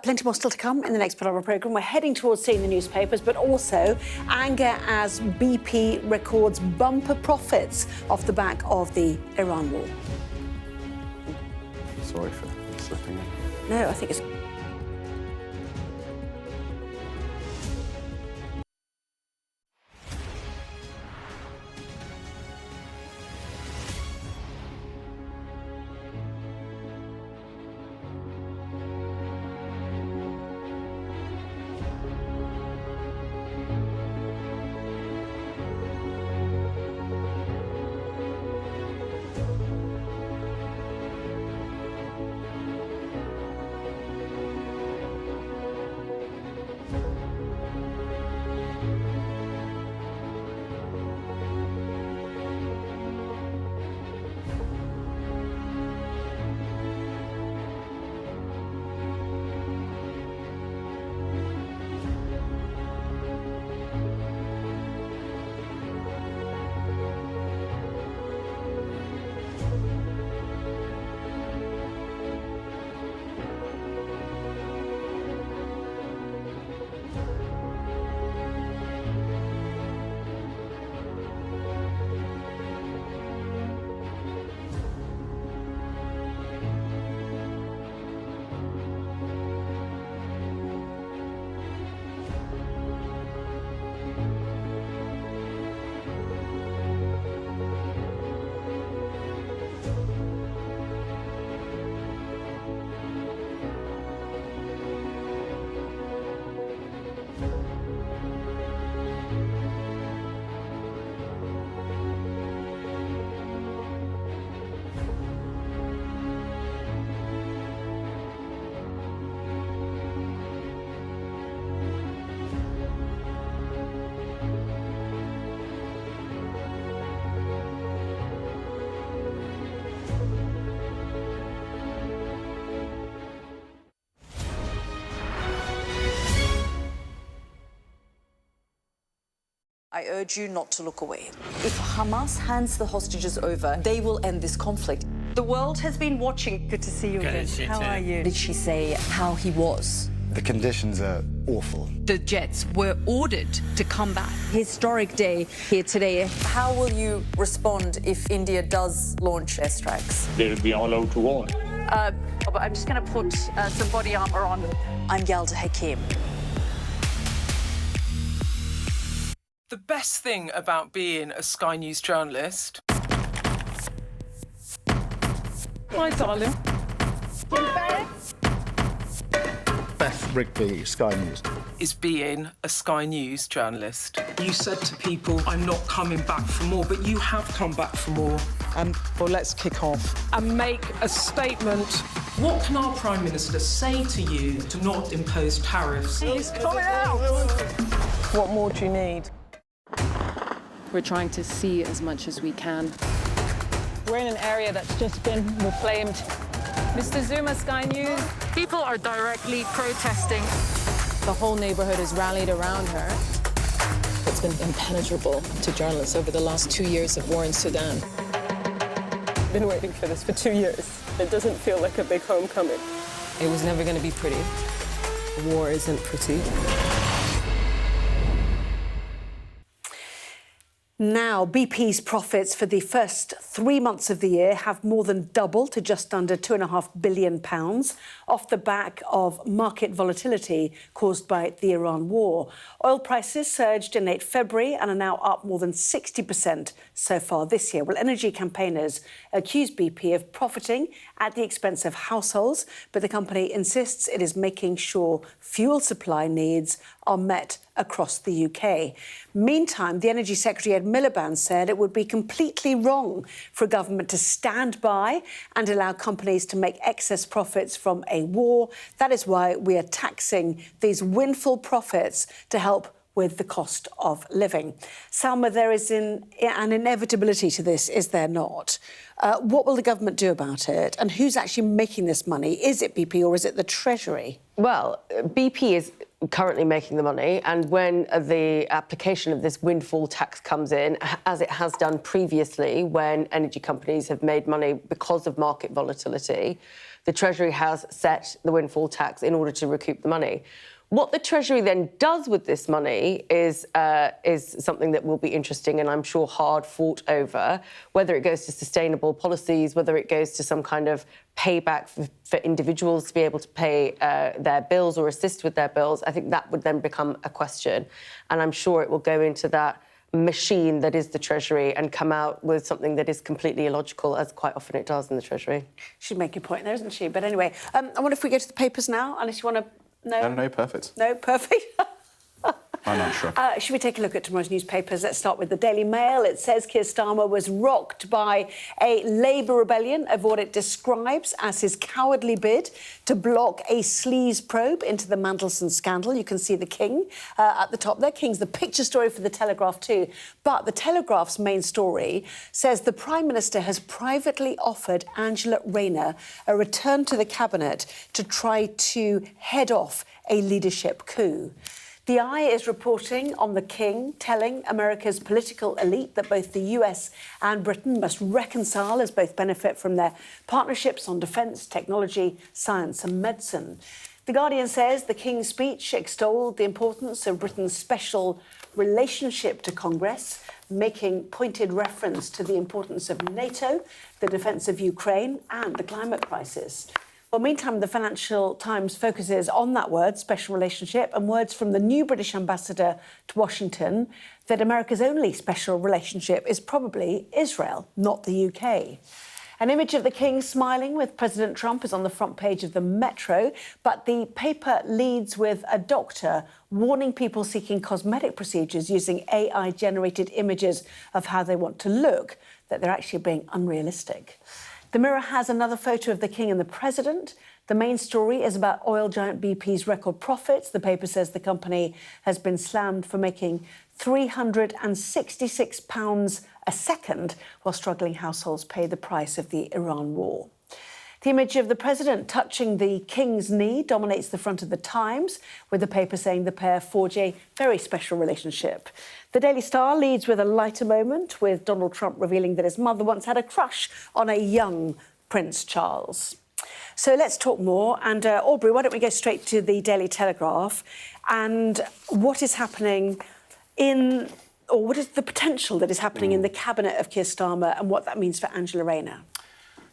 Plenty more still to come in the next part of our programme. We're heading towards seeing the newspapers, but also anger as BP records bumper profits off the back of the Iran war. Sorry for slipping in. No, I think it's... I urge you not to look away. If Hamas hands the hostages over, they will end this conflict. The world has been watching. Good to see you again. How are you? Did she say how he was? The conditions are awful. The jets were ordered to come back. Historic day here today. How will you respond if India does launch airstrikes? They'll be all out to war. I'm just going to put some body armor on. I'm Yalda Hakim. The best thing about being a Sky News journalist... Hi, darling. Beth Rigby, Sky News. ...is being a Sky News journalist. You said to people, I'm not coming back for more, but you have come back for more. Well, let's kick off. And make a statement. What can our Prime Minister say to you to not impose tariffs? He's coming out! What more do you need? We're trying to see as much as we can. We're in an area that's just been reclaimed. Mr. Zuma, Sky News. People are directly protesting. The whole neighborhood is rallied around her. It's been impenetrable to journalists over the last 2 years of war in Sudan. I've been waiting for this for 2 years. It doesn't feel like a big homecoming. It was never going to be pretty. War isn't pretty. Now, BP's profits for the first 3 months of the year have more than doubled to just under £2.5 billion off the back of market volatility caused by the Iran war. Oil prices surged in late February and are now up more than 60% so far this year. Well, energy campaigners accuse BP of profiting at the expense of households, but the company insists it is making sure fuel supply needs are met across the UK. Meantime, the Energy Secretary Ed Miliband said it would be completely wrong for a government to stand by and allow companies to make excess profits from a war. That is why we are taxing these windfall profits to help with the cost of living. Salma, there is an inevitability to this, is there not? What will the government do about it? And who's actually making this money? Is it BP or is it the Treasury? Well, BP is currently making the money, and when the application of this windfall tax comes in, as it has done previously when energy companies have made money because of market volatility, the Treasury has set the windfall tax in order to recoup the money. What the Treasury then does with this money is something that will be interesting and I'm sure hard fought over, whether it goes to sustainable policies, whether it goes to some kind of payback for individuals to be able to pay their bills or assist with their bills. I think that would then become a question. And I'm sure it will go into that machine that is the Treasury and come out with something that is completely illogical, as quite often it does in the Treasury. She'd make a point there, isn't she? But anyway, I wonder if we go to the papers now, unless you want to... No, perfect. No, perfect. I'm not sure. Should we take a look at tomorrow's newspapers? Let's start with the Daily Mail. It says Keir Starmer was rocked by a Labour rebellion of what it describes as his cowardly bid to block a sleaze probe into the Mandelson scandal. You can see the King at the top there. King's the picture story for the Telegraph too. But the Telegraph's main story says the Prime Minister has privately offered Angela Rayner a return to the Cabinet to try to head off a leadership coup. The Eye is reporting on the King telling America's political elite that both the US and Britain must reconcile as both benefit from their partnerships on defence, technology, science and medicine. The Guardian says the King's speech extolled the importance of Britain's special relationship to Congress, making pointed reference to the importance of NATO, the defence of Ukraine and the climate crisis. Well, meantime, the Financial Times focuses on that word, special relationship, and words from the new British ambassador to Washington that America's only special relationship is probably Israel, not the UK. An image of the King smiling with President Trump is on the front page of the Metro, but the paper leads with a doctor warning people seeking cosmetic procedures using AI-generated images of how they want to look, that they're actually being unrealistic. The Mirror has another photo of the King and the President. The main story is about oil giant BP's record profits. The paper says the company has been slammed for making £366 a second while struggling households pay the price of the Iran war. The image of the president touching the king's knee dominates the front of the Times, with the paper saying the pair forge a very special relationship. The Daily Star leads with a lighter moment, with Donald Trump revealing that his mother once had a crush on a young Prince Charles. So let's talk more. And Aubrey, why don't we go straight to the Daily Telegraph and what is happening or what is the potential that is happening in the cabinet of Keir Starmer and what that means for Angela Rayner?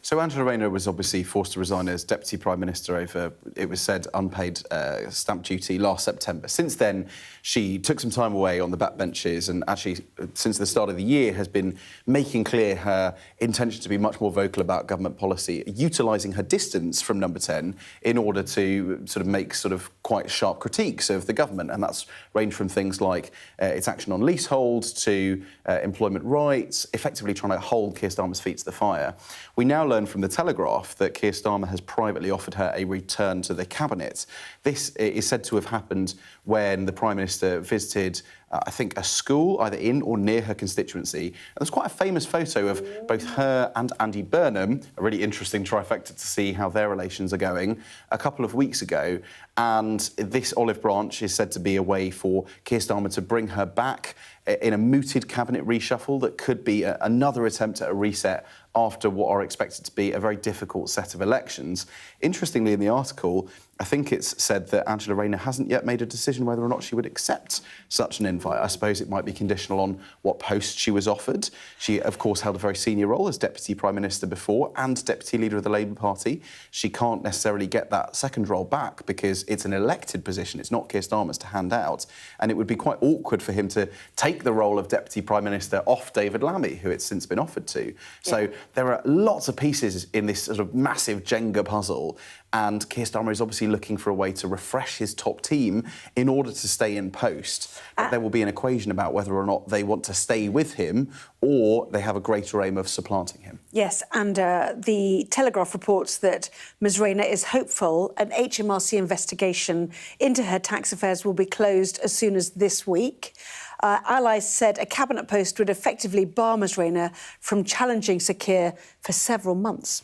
So Angela Rayner was obviously forced to resign as Deputy Prime Minister over, it was said, unpaid stamp duty last September. Since then, she took some time away on the backbenches and actually, since the start of the year, has been making clear her intention to be much more vocal about government policy, utilising her distance from Number 10 in order to sort of make sort of quite sharp critiques of the government. And that's ranged from things like its action on leasehold to employment rights, effectively trying to hold Keir Starmer's feet to the fire. We now learn from the Telegraph that Keir Starmer has privately offered her a return to the cabinet. This is said to have happened when the Prime Minister visited, I think, a school either in or near her constituency. And there's quite a famous photo of both her and Andy Burnham, a really interesting trifecta to see how their relations are going, a couple of weeks ago. And this olive branch is said to be a way for Keir Starmer to bring her back in a mooted cabinet reshuffle that could be another attempt at a reset after what are expected to be a very difficult set of elections. Interestingly, in the article, I think it's said that Angela Rayner hasn't yet made a decision whether or not she would accept such an invite. I suppose it might be conditional on what post she was offered. She, of course, held a very senior role as Deputy Prime Minister before and Deputy Leader of the Labour Party. She can't necessarily get that second role back because it's an elected position. It's not Keir Starmer's to hand out. And it would be quite awkward for him to take the role of Deputy Prime Minister off David Lammy, who it's since been offered to. Yeah. So there are lots of pieces in this sort of massive Jenga puzzle. And Keir Starmer is obviously looking for a way to refresh his top team in order to stay in post. But there will be an equation about whether or not they want to stay with him or they have a greater aim of supplanting him. Yes, and the Telegraph reports that Ms Rayner is hopeful an HMRC investigation into her tax affairs will be closed as soon as this week. Allies said a cabinet post would effectively bar Ms Rayner from challenging Sir Keir for several months.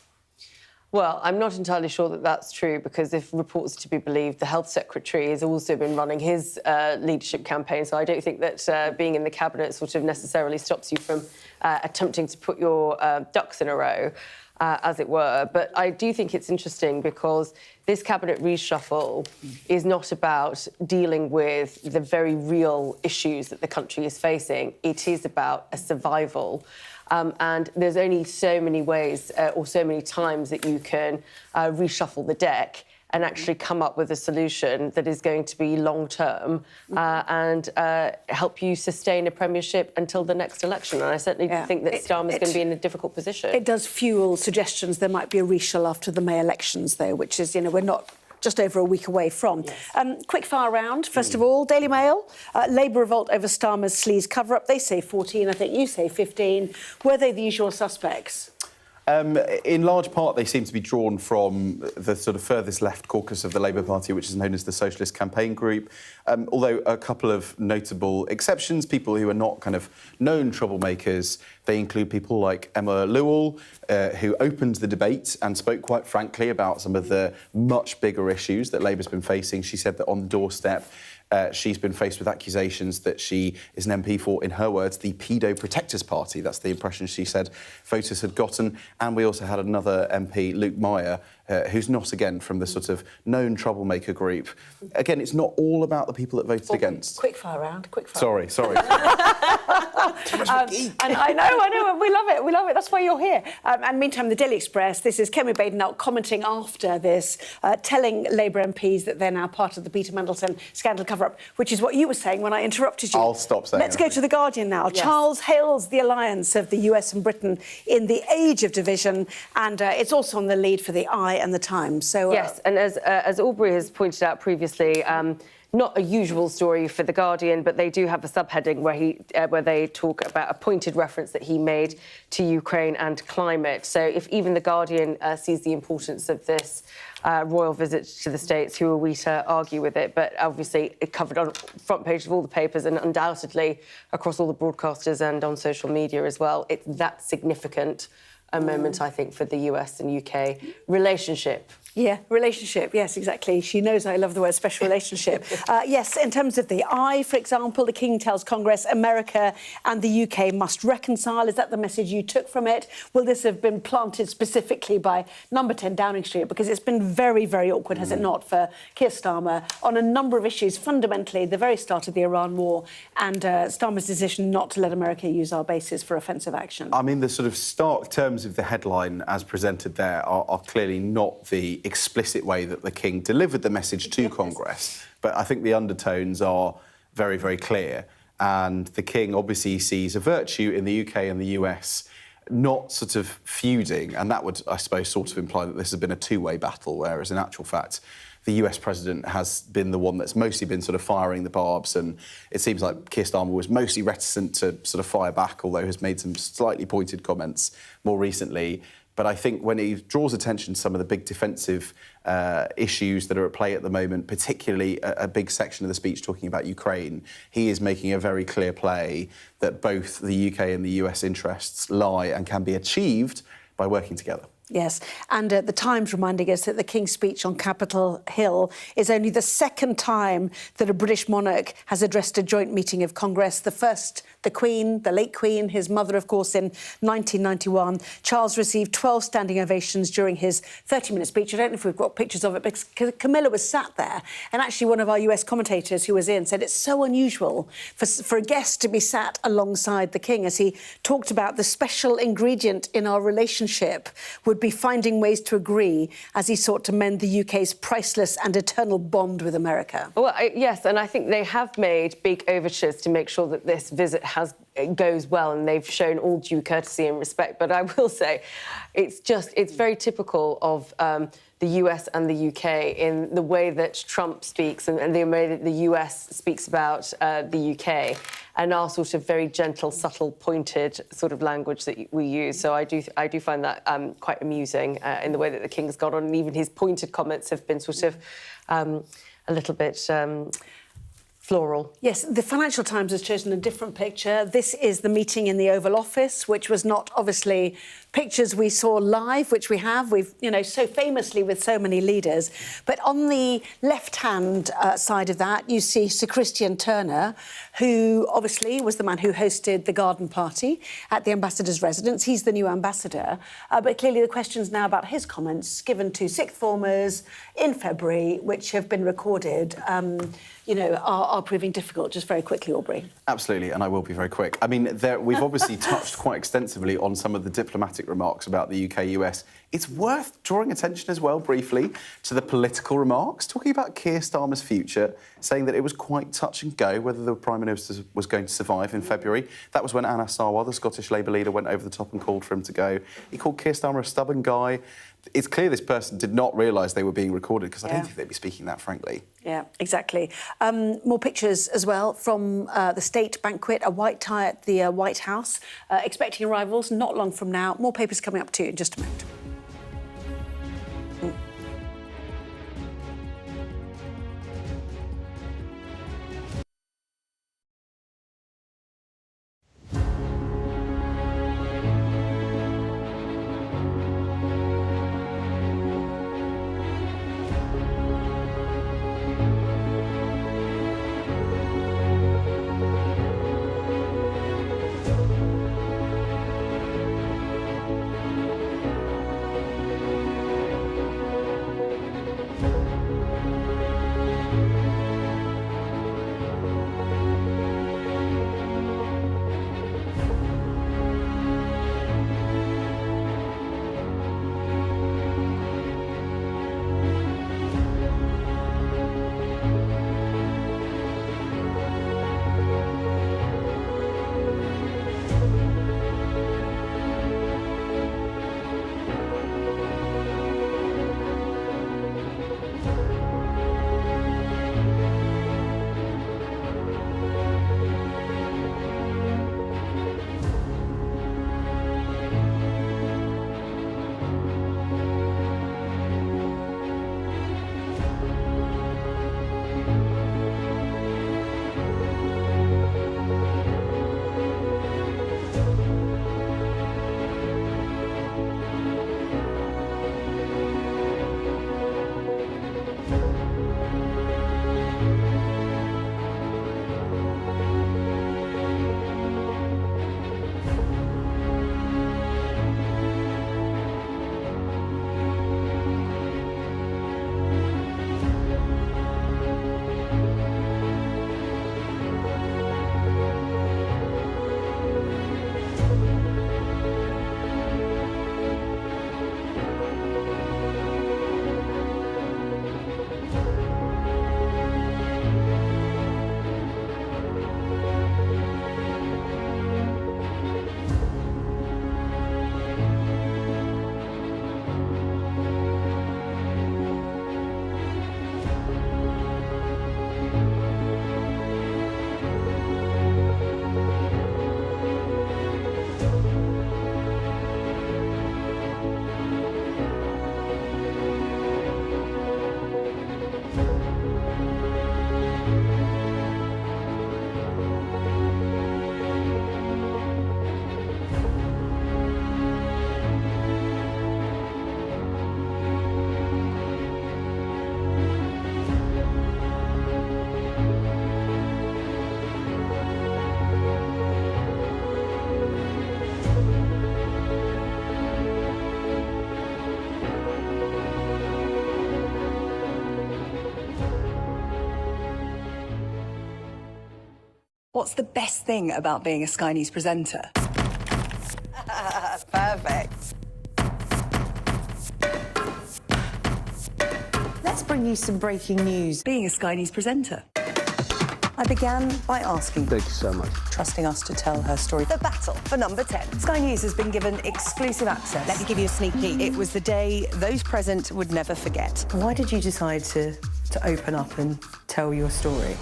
Well, I'm not entirely sure that that's true because if reports are to be believed, the Health Secretary has also been running his leadership campaign, so I don't think that being in the cabinet sort of necessarily stops you from attempting to put your ducks in a row, as it were. But I do think it's interesting because this cabinet reshuffle is not about dealing with the very real issues that the country is facing. It is about a survival. And there's only so many ways or so many times that you can reshuffle the deck and actually come up with a solution that is going to be long-term and help you sustain a premiership until the next election. And I certainly think that Starmer's going to be in a difficult position. It does fuel suggestions there might be a reshuffle after the May elections, though, which is, we're not just over a week away from. Yes. Quick fire round, first of all. Daily Mail, Labour revolt over Starmer's sleaze cover-up. They say 14, I think you say 15. Were they the usual suspects? In large part, they seem to be drawn from the sort of furthest left caucus of the Labour Party, which is known as the Socialist Campaign Group, although a couple of notable exceptions, people who are not kind of known troublemakers. They include people like Emma Lewell, who opened the debate and spoke quite frankly about some of the much bigger issues that Labour's been facing. She said that on the doorstep, she's been faced with accusations that she is an MP for, in her words, the Pedo Protectors Party. That's the impression she said voters had gotten. And we also had another MP, Luke Meyer, who's not, again, from the sort of known troublemaker group. Again, it's not all about the people that voted against. Quick fire round, quick fire. Sorry. And I know, we love it, that's why you're here. And meantime, the Daily Express, this is Kemi Badenoch commenting after this, telling Labour MPs that they're now part of the Peter Mandelson scandal cover-up, which is what you were saying when I interrupted you. I'll stop saying Let's go to The Guardian now. Yes. Charles hails the alliance of the US and Britain in the age of division, and it's also on the lead for the Eye and the Times. So yes, and as Aubrey has pointed out previously, not a usual story for The Guardian, but they do have a subheading where they talk about a pointed reference that he made to Ukraine and climate. So if even The Guardian sees the importance of this royal visit to the States, who are we to argue with it? But obviously it covered on front page of all the papers and undoubtedly across all the broadcasters and on social media as well. It's that significant a moment, I think, for the US and UK relationship. Yeah, relationship, yes, exactly. She knows I love the word special relationship. Yes, in terms of the I, for example, the King tells Congress America and the UK must reconcile. Is that the message you took from it? Will this have been planted specifically by number 10 Downing Street? Because it's been very, very awkward, has it not, for Keir Starmer on a number of issues, fundamentally the very start of the Iran war and Starmer's decision not to let America use our bases for offensive action. I mean, the sort of stark terms of the headline as presented there are clearly not the explicit way that the King delivered the message to Congress. But I think the undertones are very, very clear. And the King obviously sees a virtue in the UK and the US not sort of feuding. And that would, I suppose, sort of imply that this has been a two-way battle, whereas in actual fact, the US president has been the one that's mostly been sort of firing the barbs. And it seems like Keir Starmer was mostly reticent to sort of fire back, although has made some slightly pointed comments more recently. But I think when he draws attention to some of the big defensive issues that are at play at the moment, particularly a big section of the speech talking about Ukraine, he is making a very clear play that both the UK and the US interests lie and can be achieved by working together. Yes, and the Times reminding us that the King's speech on Capitol Hill is only the second time that a British monarch has addressed a joint meeting of Congress. The first, the Queen, the late Queen, his mother, of course, in 1991. Charles received 12 standing ovations during his 30-minute speech. I don't know if we've got pictures of it, because Camilla was sat there. And actually, one of our US commentators who was in said it's so unusual for a guest to be sat alongside the King as he talked about the special ingredient in our relationship would be finding ways to agree as he sought to mend the UK's priceless and eternal bond with America. Well, yes, and I think they have made big overtures to make sure that this visit goes well, and they've shown all due courtesy and respect. But I will say, it's very typical of the US and the UK in the way that Trump speaks and the way that the US speaks about the UK, and our sort of very gentle, subtle, pointed sort of language that we use. So I do find that quite amusing in the way that the King's got on, and even his pointed comments have been sort of a little bit floral. Yes, the Financial Times has chosen a different picture. This is the meeting in the Oval Office, which was not obviously pictures we saw live, which we've, you know, so famously with so many leaders. But on the left-hand side of that, you see Sir Christian Turner, who obviously was the man who hosted the garden party at the ambassador's residence. He's the new ambassador. But clearly the question's now about his comments given to sixth formers in February, which have been recorded, you know, are proving difficult. Just very quickly, Aubrey. Absolutely, and I will be very quick. I mean, we've obviously touched quite extensively on some of the diplomatic remarks about the UK-US. It's worth drawing attention as well, briefly, to the political remarks, talking about Keir Starmer's future, saying that it was quite touch and go whether the Prime Minister was going to survive in February. That was when Anna Sarwar, the Scottish Labour leader, went over the top and called for him to go. He called Keir Starmer a stubborn guy. It's clear this person did not realise they were being recorded, because I don't think they'd be speaking that frankly. Yeah, exactly. More pictures as well from the state banquet, a white tie at the White House. Expecting arrivals not long from now. More papers coming up too in just a moment. What's the best thing about being a Sky News presenter? Perfect. Let's bring you some breaking news. Being a Sky News presenter. I began by asking... Thank you so much. ...trusting us to tell her story. The battle for number 10. Sky News has been given exclusive access. Let me give you a sneak peek. It was the day those present would never forget. Why did you decide to open up and tell your story?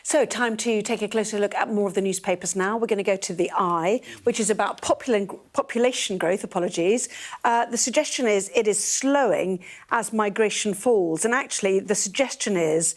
So, time to take a closer look at more of the newspapers now. We're going to go to the Eye, which is about population growth, The suggestion is it is slowing as migration falls. And actually, the suggestion is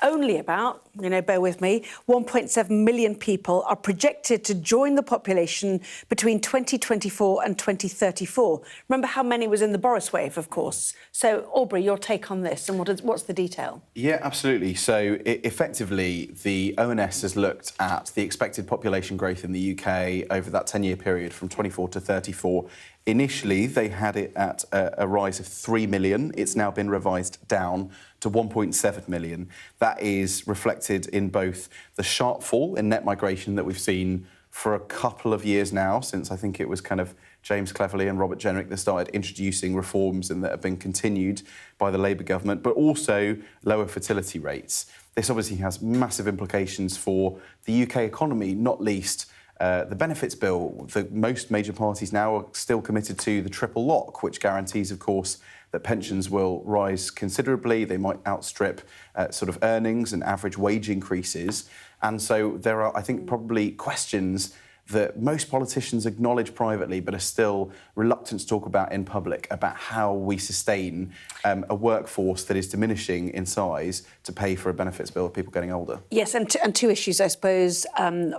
only about, bear with me, 1.7 million people are projected to join the population between 2024 and 2034. Remember how many was in the Boris wave, of course. So, Aubrey, your take on this and what's the detail? Yeah, absolutely. So, effectively, the ONS has looked at the expected population growth in the UK over that 10-year period from 24 to 34. Initially, they had it at a rise of 3 million. It's now been revised down to 1.7 million. That is reflected in both the sharp fall in net migration that we've seen for a couple of years now, since I think it was kind of James Cleverly and Robert Jenrick that started introducing reforms and that have been continued by the Labour government, but also lower fertility rates. This obviously has massive implications for the UK economy, not least the benefits bill. Most major parties now are still committed to the triple lock, which guarantees, of course, that pensions will rise considerably. They might outstrip sort of earnings and average wage increases. And so there are, I think, probably questions that most politicians acknowledge privately but are still reluctant to talk about in public, about how we sustain a workforce that is diminishing in size to pay for a benefits bill of people getting older. Yes, and two issues, I suppose.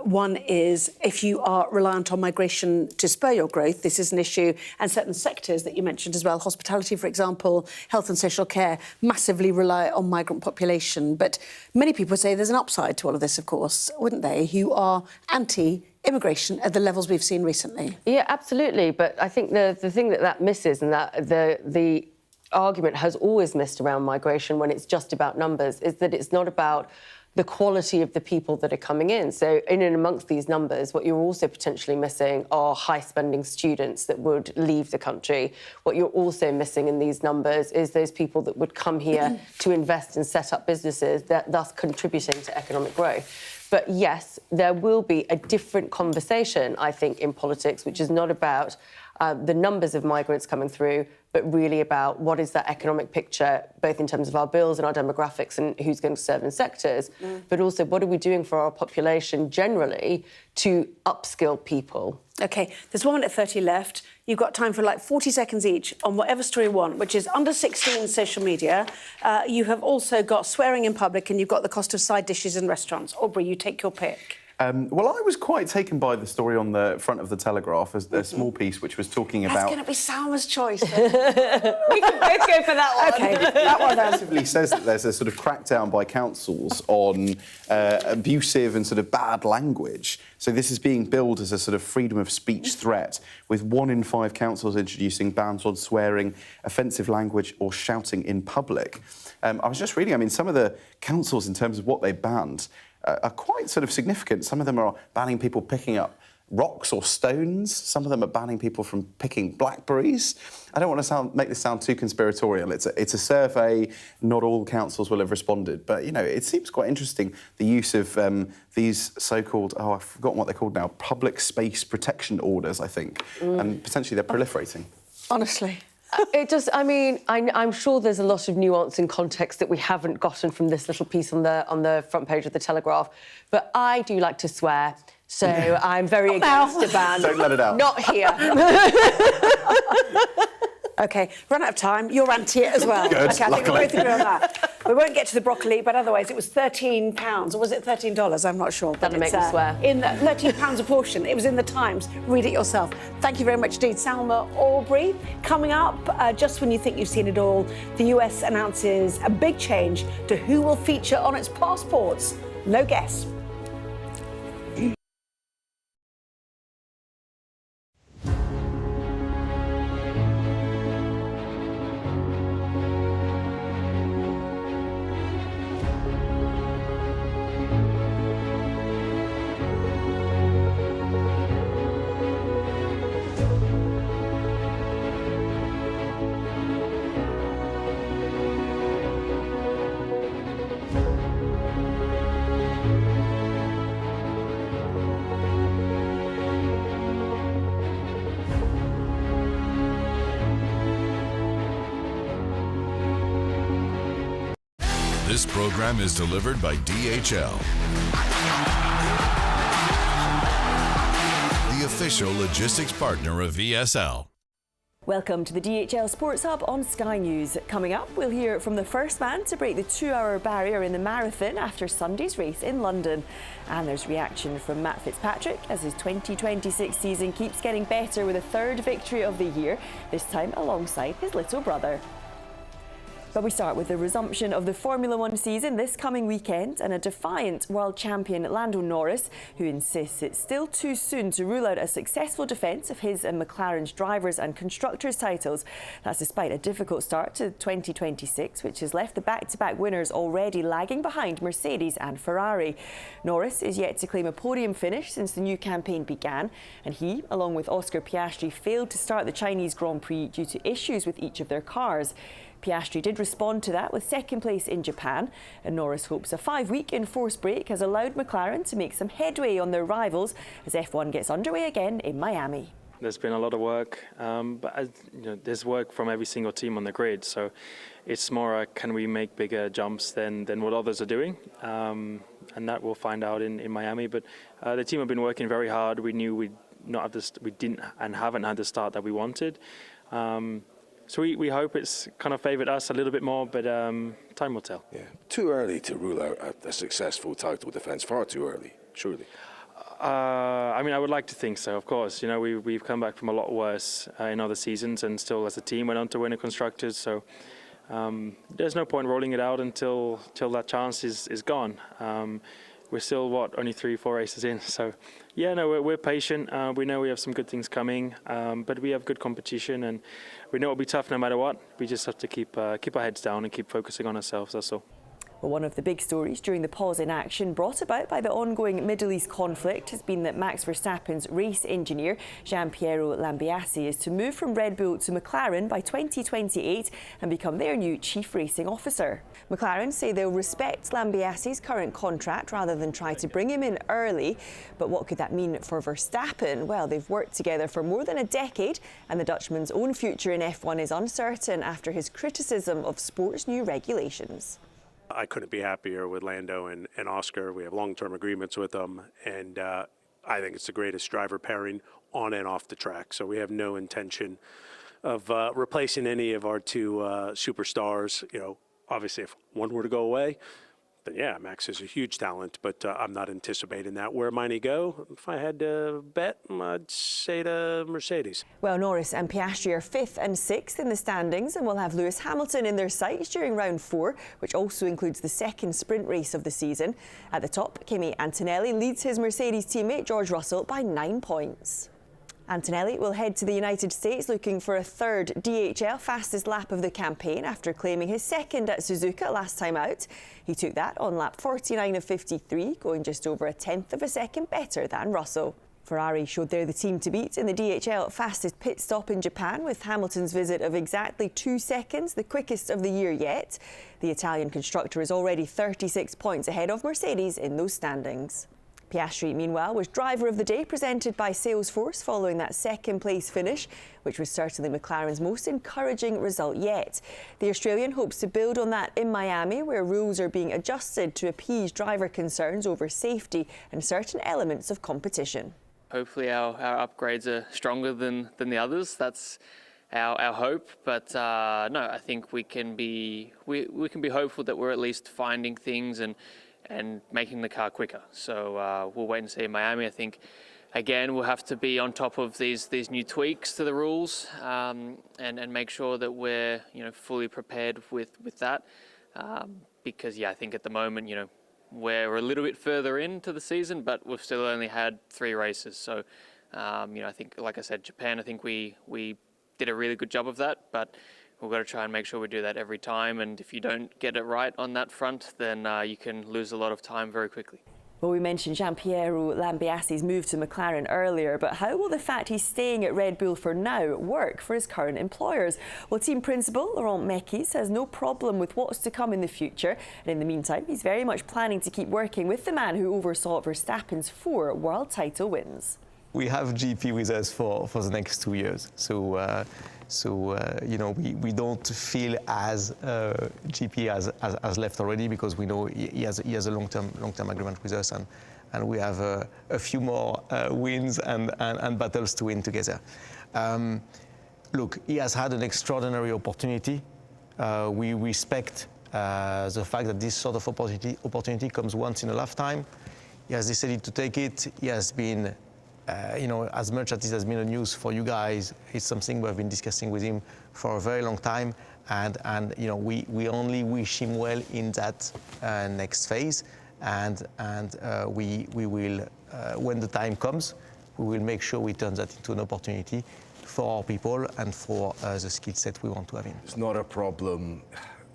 One is if you are reliant on migration to spur your growth, this is an issue, and certain sectors that you mentioned as well, hospitality, for example, health and social care, massively rely on migrant population. But many people say there's an upside to all of this, of course, wouldn't they, who are anti-immigration at the levels we've seen recently. Yeah, absolutely. But I think the thing that misses, and that the argument has always missed around migration when it's just about numbers, is that it's not about the quality of the people that are coming in. So in and amongst these numbers, what you're also potentially missing are high-spending students that would leave the country. What you're also missing in these numbers is those people that would come here to invest and set up businesses, thus contributing to economic growth. But yes, there will be a different conversation, I think, in politics, which is not about the numbers of migrants coming through, but really about what is that economic picture, both in terms of our bills and our demographics and who's going to serve in sectors, but also what are we doing for our population generally to upskill people. OK, there's 1 minute 30 left. You've got time for like 40 seconds each on whatever story you want, which is under 16 social media. You have also got swearing in public and you've got the cost of side dishes in restaurants. Aubrey, you take your pick. Well, I was quite taken by the story on the front of the Telegraph, as a small piece which was talking about... That's going to be Salma's choice. We can both go for that one. OK, that one then. It says that there's a sort of crackdown by councils on abusive and sort of bad language. So this is being billed as a sort of freedom of speech threat, with 1 in 5 councils introducing bans on swearing, offensive language or shouting in public. I was just reading, I mean, some of the councils, in terms of what they banned, are quite sort of significant. Some of them are banning people picking up rocks or stones. Some of them are banning people from picking blackberries. I don't want to make this sound too conspiratorial. It's a survey. Not all councils will have responded. But, you know, it seems quite interesting, the use of these so-called, I've forgotten what they're called now, public space protection orders, I think. And potentially they're proliferating. Honestly. It just, I mean, I'm sure there's a lot of nuance and context that we haven't gotten from this little piece on the front page of the Telegraph. But I do like to swear, so I'm very against a ban. Don't let it out. Not here. OK, run out of time. You're anti it as well. Good, OK, I think we both agree on that. We won't get to the broccoli, but otherwise it was £13, or was it $13? I'm not sure. That'll make me swear. In the £13 a portion. It was in the Times. Read it yourself. Thank you very much indeed, Salma. Aubrey. Coming up, just when you think you've seen it all, the US announces a big change to who will feature on its passports. No guess. program is delivered by DHL, the official logistics partner of VSL. Welcome to the DHL Sports Hub on Sky News. Coming up, we'll hear from the first man to break the 2-hour barrier in the marathon after Sunday's race in London. And there's reaction from Matt Fitzpatrick as his 2026 season keeps getting better with a third victory of the year, this time alongside his little brother. But we start with the resumption of the Formula One season this coming weekend and a defiant world champion Lando Norris, who insists it's still too soon to rule out a successful defence of his and McLaren's drivers and constructors titles. That's despite a difficult start to 2026, which has left the back-to-back winners already lagging behind Mercedes and Ferrari. Norris is yet to claim a podium finish since the new campaign began, and he, along with Oscar Piastri, failed to start the Chinese Grand Prix due to issues with each of their cars. Piastri did respond to that with second place in Japan, and Norris hopes a 5-week enforced break has allowed McLaren to make some headway on their rivals as F1 gets underway again in Miami. There's been a lot of work, but there's work from every single team on the grid, so it's more can we make bigger jumps than what others are doing, and that we'll find out in Miami. But the team have been working very hard. We knew we didn't and haven't had the start that we wanted. So we hope it's kind of favoured us a little bit more, but time will tell. Yeah, too early to rule out a successful title defence. Far too early, surely. I mean, I would like to think so. Of course, we've come back from a lot worse in other seasons, and still, as a team, went on to win a constructors. So there's no point rolling it out until that chance is gone. We're still, only 3-4 races in. So, yeah, no, we're patient. We know we have some good things coming, but we have good competition, and we know it'll be tough no matter what. We just have to keep our heads down and keep focusing on ourselves, that's all. Well, one of the big stories during the pause in action brought about by the ongoing Middle East conflict has been that Max Verstappen's race engineer, Gianpiero Lambiase, is to move from Red Bull to McLaren by 2028 and become their new chief racing officer. McLaren say they'll respect Lambiase's current contract rather than try to bring him in early. But what could that mean for Verstappen? Well, they've worked together for more than a decade, and the Dutchman's own future in F1 is uncertain after his criticism of sport's new regulations. I couldn't be happier with Lando and Oscar. We have long-term agreements with them, and I think it's the greatest driver pairing on and off the track. So we have no intention of replacing any of our two superstars. Obviously, if one were to go away, then yeah, Max is a huge talent, but I'm not anticipating that. Where might he go? If I had to bet, I'd say to Mercedes. Well, Norris and Piastri are 5th and 6th in the standings, and will have Lewis Hamilton in their sights during round 4, which also includes the second sprint race of the season. At the top, Kimi Antonelli leads his Mercedes teammate George Russell by 9 points. Antonelli will head to the United States looking for a third DHL fastest lap of the campaign after claiming his second at Suzuka last time out. He took that on lap 49 of 53, going just over 1/10 of a second better than Russell. Ferrari showed they're the team to beat in the DHL fastest pit stop in Japan, with Hamilton's visit of exactly 2 seconds, the quickest of the year yet. The Italian constructor is already 36 points ahead of Mercedes in those standings. Piastri, meanwhile, was driver of the day, presented by Salesforce following that second place finish, which was certainly McLaren's most encouraging result yet. The Australian hopes to build on that in Miami, where rules are being adjusted to appease driver concerns over safety and certain elements of competition. Hopefully our upgrades are stronger than the others. That's our hope, but no, I think we can be hopeful that we're at least finding things and making the car quicker. So we'll wait and see in Miami. I think, again, we'll have to be on top of these new tweaks to the rules and make sure that we're fully prepared with that. Because, yeah, I think at the moment, we're a little bit further into the season, but we've still only had 3 races. So, I think, like I said, Japan, I think we did a really good job of that, but we've got to try and make sure we do that every time, and if you don't get it right on that front, then you can lose a lot of time very quickly. Well, we mentioned Gianpiero Lambiase's move to McLaren earlier, but how will the fact he's staying at Red Bull for now work for his current employers? Well, team principal Laurent Mekies has no problem with what's to come in the future, and in the meantime, he's very much planning to keep working with the man who oversaw Verstappen's 4 world title wins. We have GP with us for the next 2 years, so So you know, we don't feel as GP has left already, because we know he has a long-term agreement with us, and we have a few more wins and battles to win together. Look, he has had an extraordinary opportunity. We respect the fact that this sort of opportunity comes once in a lifetime. He has decided to take it. He has been, you know, as much as this has been a news for you guys, it's something we have been discussing with him for a very long time. And you know, we only wish him well in that next phase. And we will, when the time comes, we will make sure we turn that into an opportunity for our people and for the skill set we want to have in. It's not a problem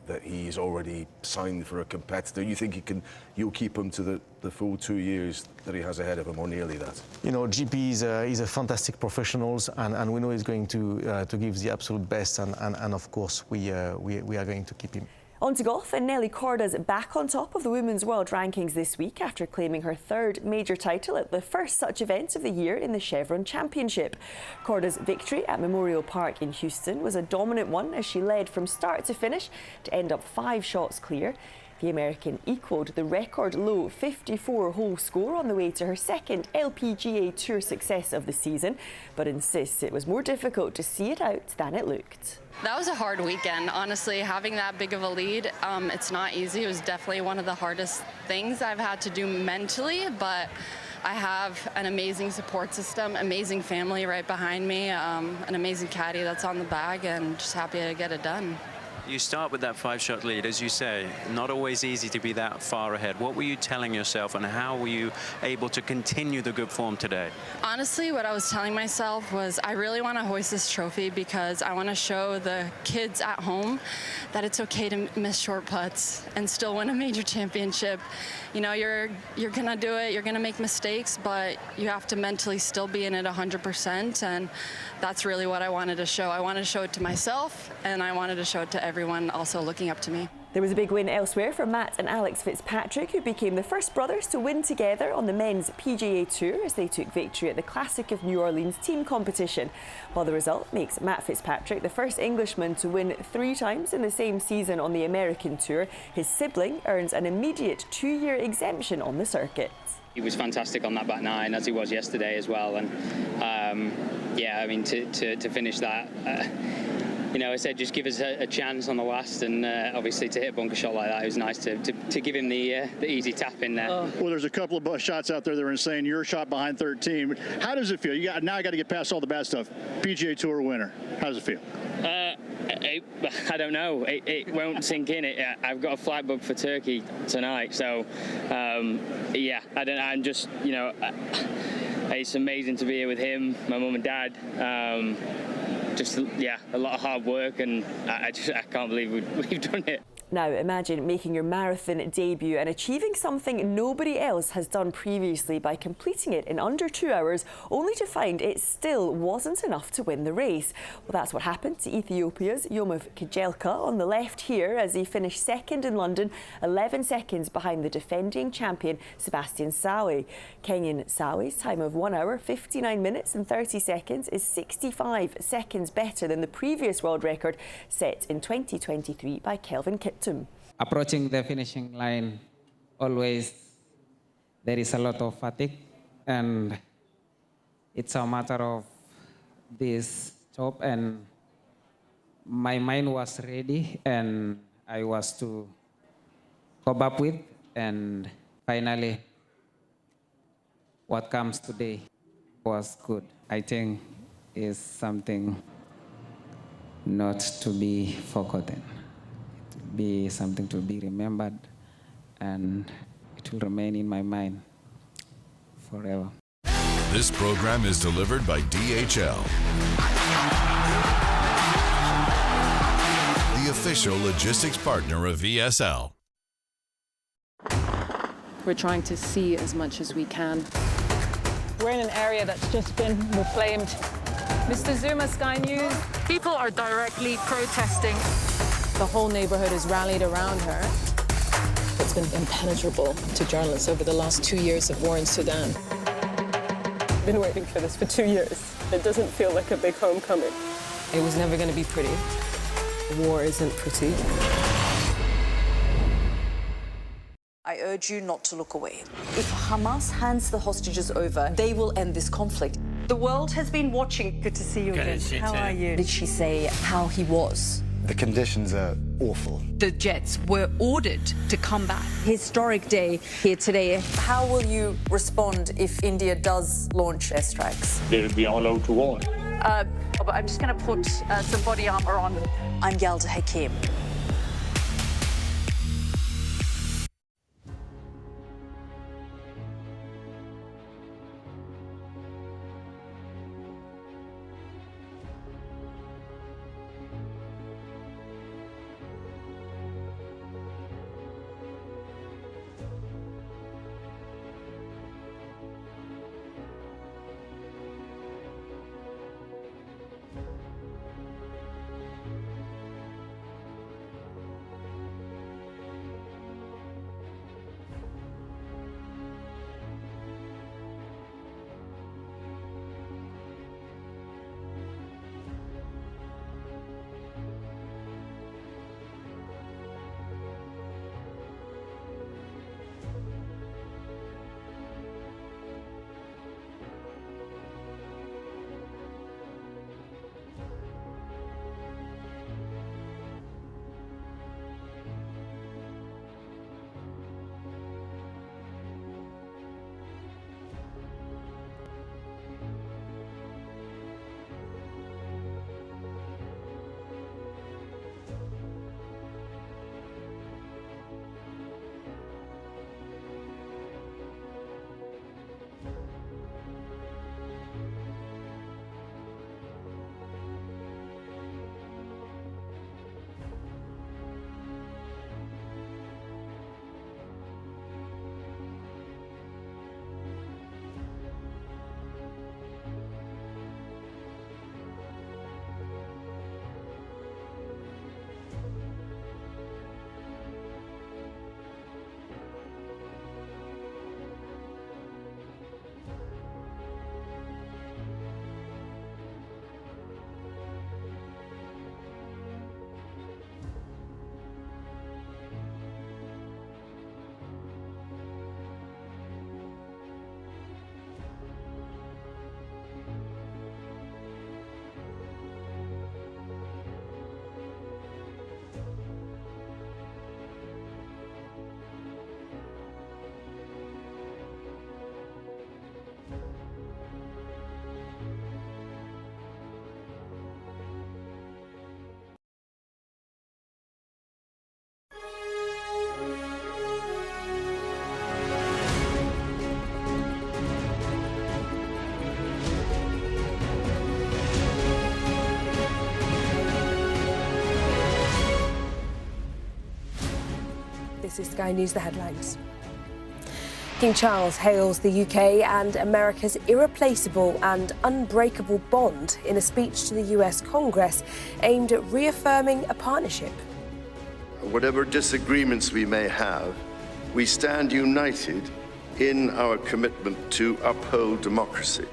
that he's already signed for a competitor. You think you'll keep him to the full 2 years that he has ahead of him, or nearly that? You know, GP is a fantastic professional, and we know he's going to give the absolute best, and of course we are going to keep him. On to golf, and Nelly Korda's back on top of the Women's World Rankings this week after claiming her third major title at the first such event of the year in the Chevron Championship. Korda's victory at Memorial Park in Houston was a dominant one as she led from start to finish to end up 5 shots clear. The American equalled the record low 54-hole score on the way to her second LPGA Tour success of the season, but insists it was more difficult to see it out than it looked. That was a hard weekend, honestly. Having that big of a lead, it's not easy. It was definitely one of the hardest things I've had to do mentally, but I have an amazing support system, amazing family right behind me, an amazing caddy that's on the bag, and just happy to get it done. You start with that 5-shot lead, as you say, not always easy to be that far ahead. What were you telling yourself, and how were you able to continue the good form today? Honestly, what I was telling myself was I really want to hoist this trophy because I want to show the kids at home that it's okay to miss short putts and still win a major championship. You know, you're going to do it, you're going to make mistakes, but you have to mentally still be in it 100%, and that's really what I wanted to show. I wanted to show it to myself, and I wanted to show it to everyone also looking up to me. There was a big win elsewhere for Matt and Alex Fitzpatrick, who became the first brothers to win together on the men's PGA Tour as they took victory at the Classic of New Orleans team competition. While the result makes Matt Fitzpatrick the first Englishman to win 3 times in the same season on the American Tour, his sibling earns an immediate 2-year exemption on the circuit. He was fantastic on that back 9, as he was yesterday as well, and yeah, I mean, to finish that, you know, I said just give us a chance on the last, and obviously to hit a bunker shot like that, it was nice to give him the easy tap in there. Well, there's a couple of shots out there that are insane. Your shot behind 13. How does it feel? Now I got to get past all the bad stuff. PGA Tour winner. How does it feel? I don't know. It won't sink in. I've got a flight booked for Turkey tonight, so yeah, I don't know. I'm just, you know, it's amazing to be here with him, my mum and dad. Just, yeah, a lot of hard work, and I can't believe we've done it. Now imagine making your marathon debut and achieving something nobody else has done previously by completing it in under 2 hours, only to find it still wasn't enough to win the race. Well, that's what happened to Ethiopia's Yomov Kejelka on the left here as he finished second in London, 11 seconds behind the defending champion Sebastian Sawe. Kenyan Sawe's time of 1 hour, 59 minutes and 30 seconds is 65 seconds better than the previous world record set in 2023 by Kelvin Kiptum. Approaching the finishing line, always there is a lot of fatigue, and it's a matter of this job, and my mind was ready and I was to cope up with, and finally what comes today was good. I think is something not to be forgotten. Be something to be remembered, and it will remain in my mind forever. This program is delivered by DHL, the official logistics partner of VSL. We're trying to see as much as we can. We're in an area that's just been reclaimed. Mr. Zuma, Sky News. People are directly protesting. The whole neighborhood has rallied around her. It's been impenetrable to journalists over the last 2 years of war in Sudan. I've been waiting for this for 2 years. It doesn't feel like a big homecoming. It was never going to be pretty. War isn't pretty. I urge you not to look away. If Hamas hands the hostages over, they will end this conflict. The world has been watching. Good to see you again. How are you? Did she say how he was? The conditions are awful. The jets were ordered to come back. Historic day here today. How will you respond if India does launch airstrikes? They'll be all out to war. I'm just going to put some body armor on. I'm Yalda Hakim. This is Sky News, the headlines. King Charles hails the UK and America's irreplaceable and unbreakable bond in a speech to the US Congress aimed at reaffirming a partnership. Whatever disagreements we may have, we stand united in our commitment to uphold democracy.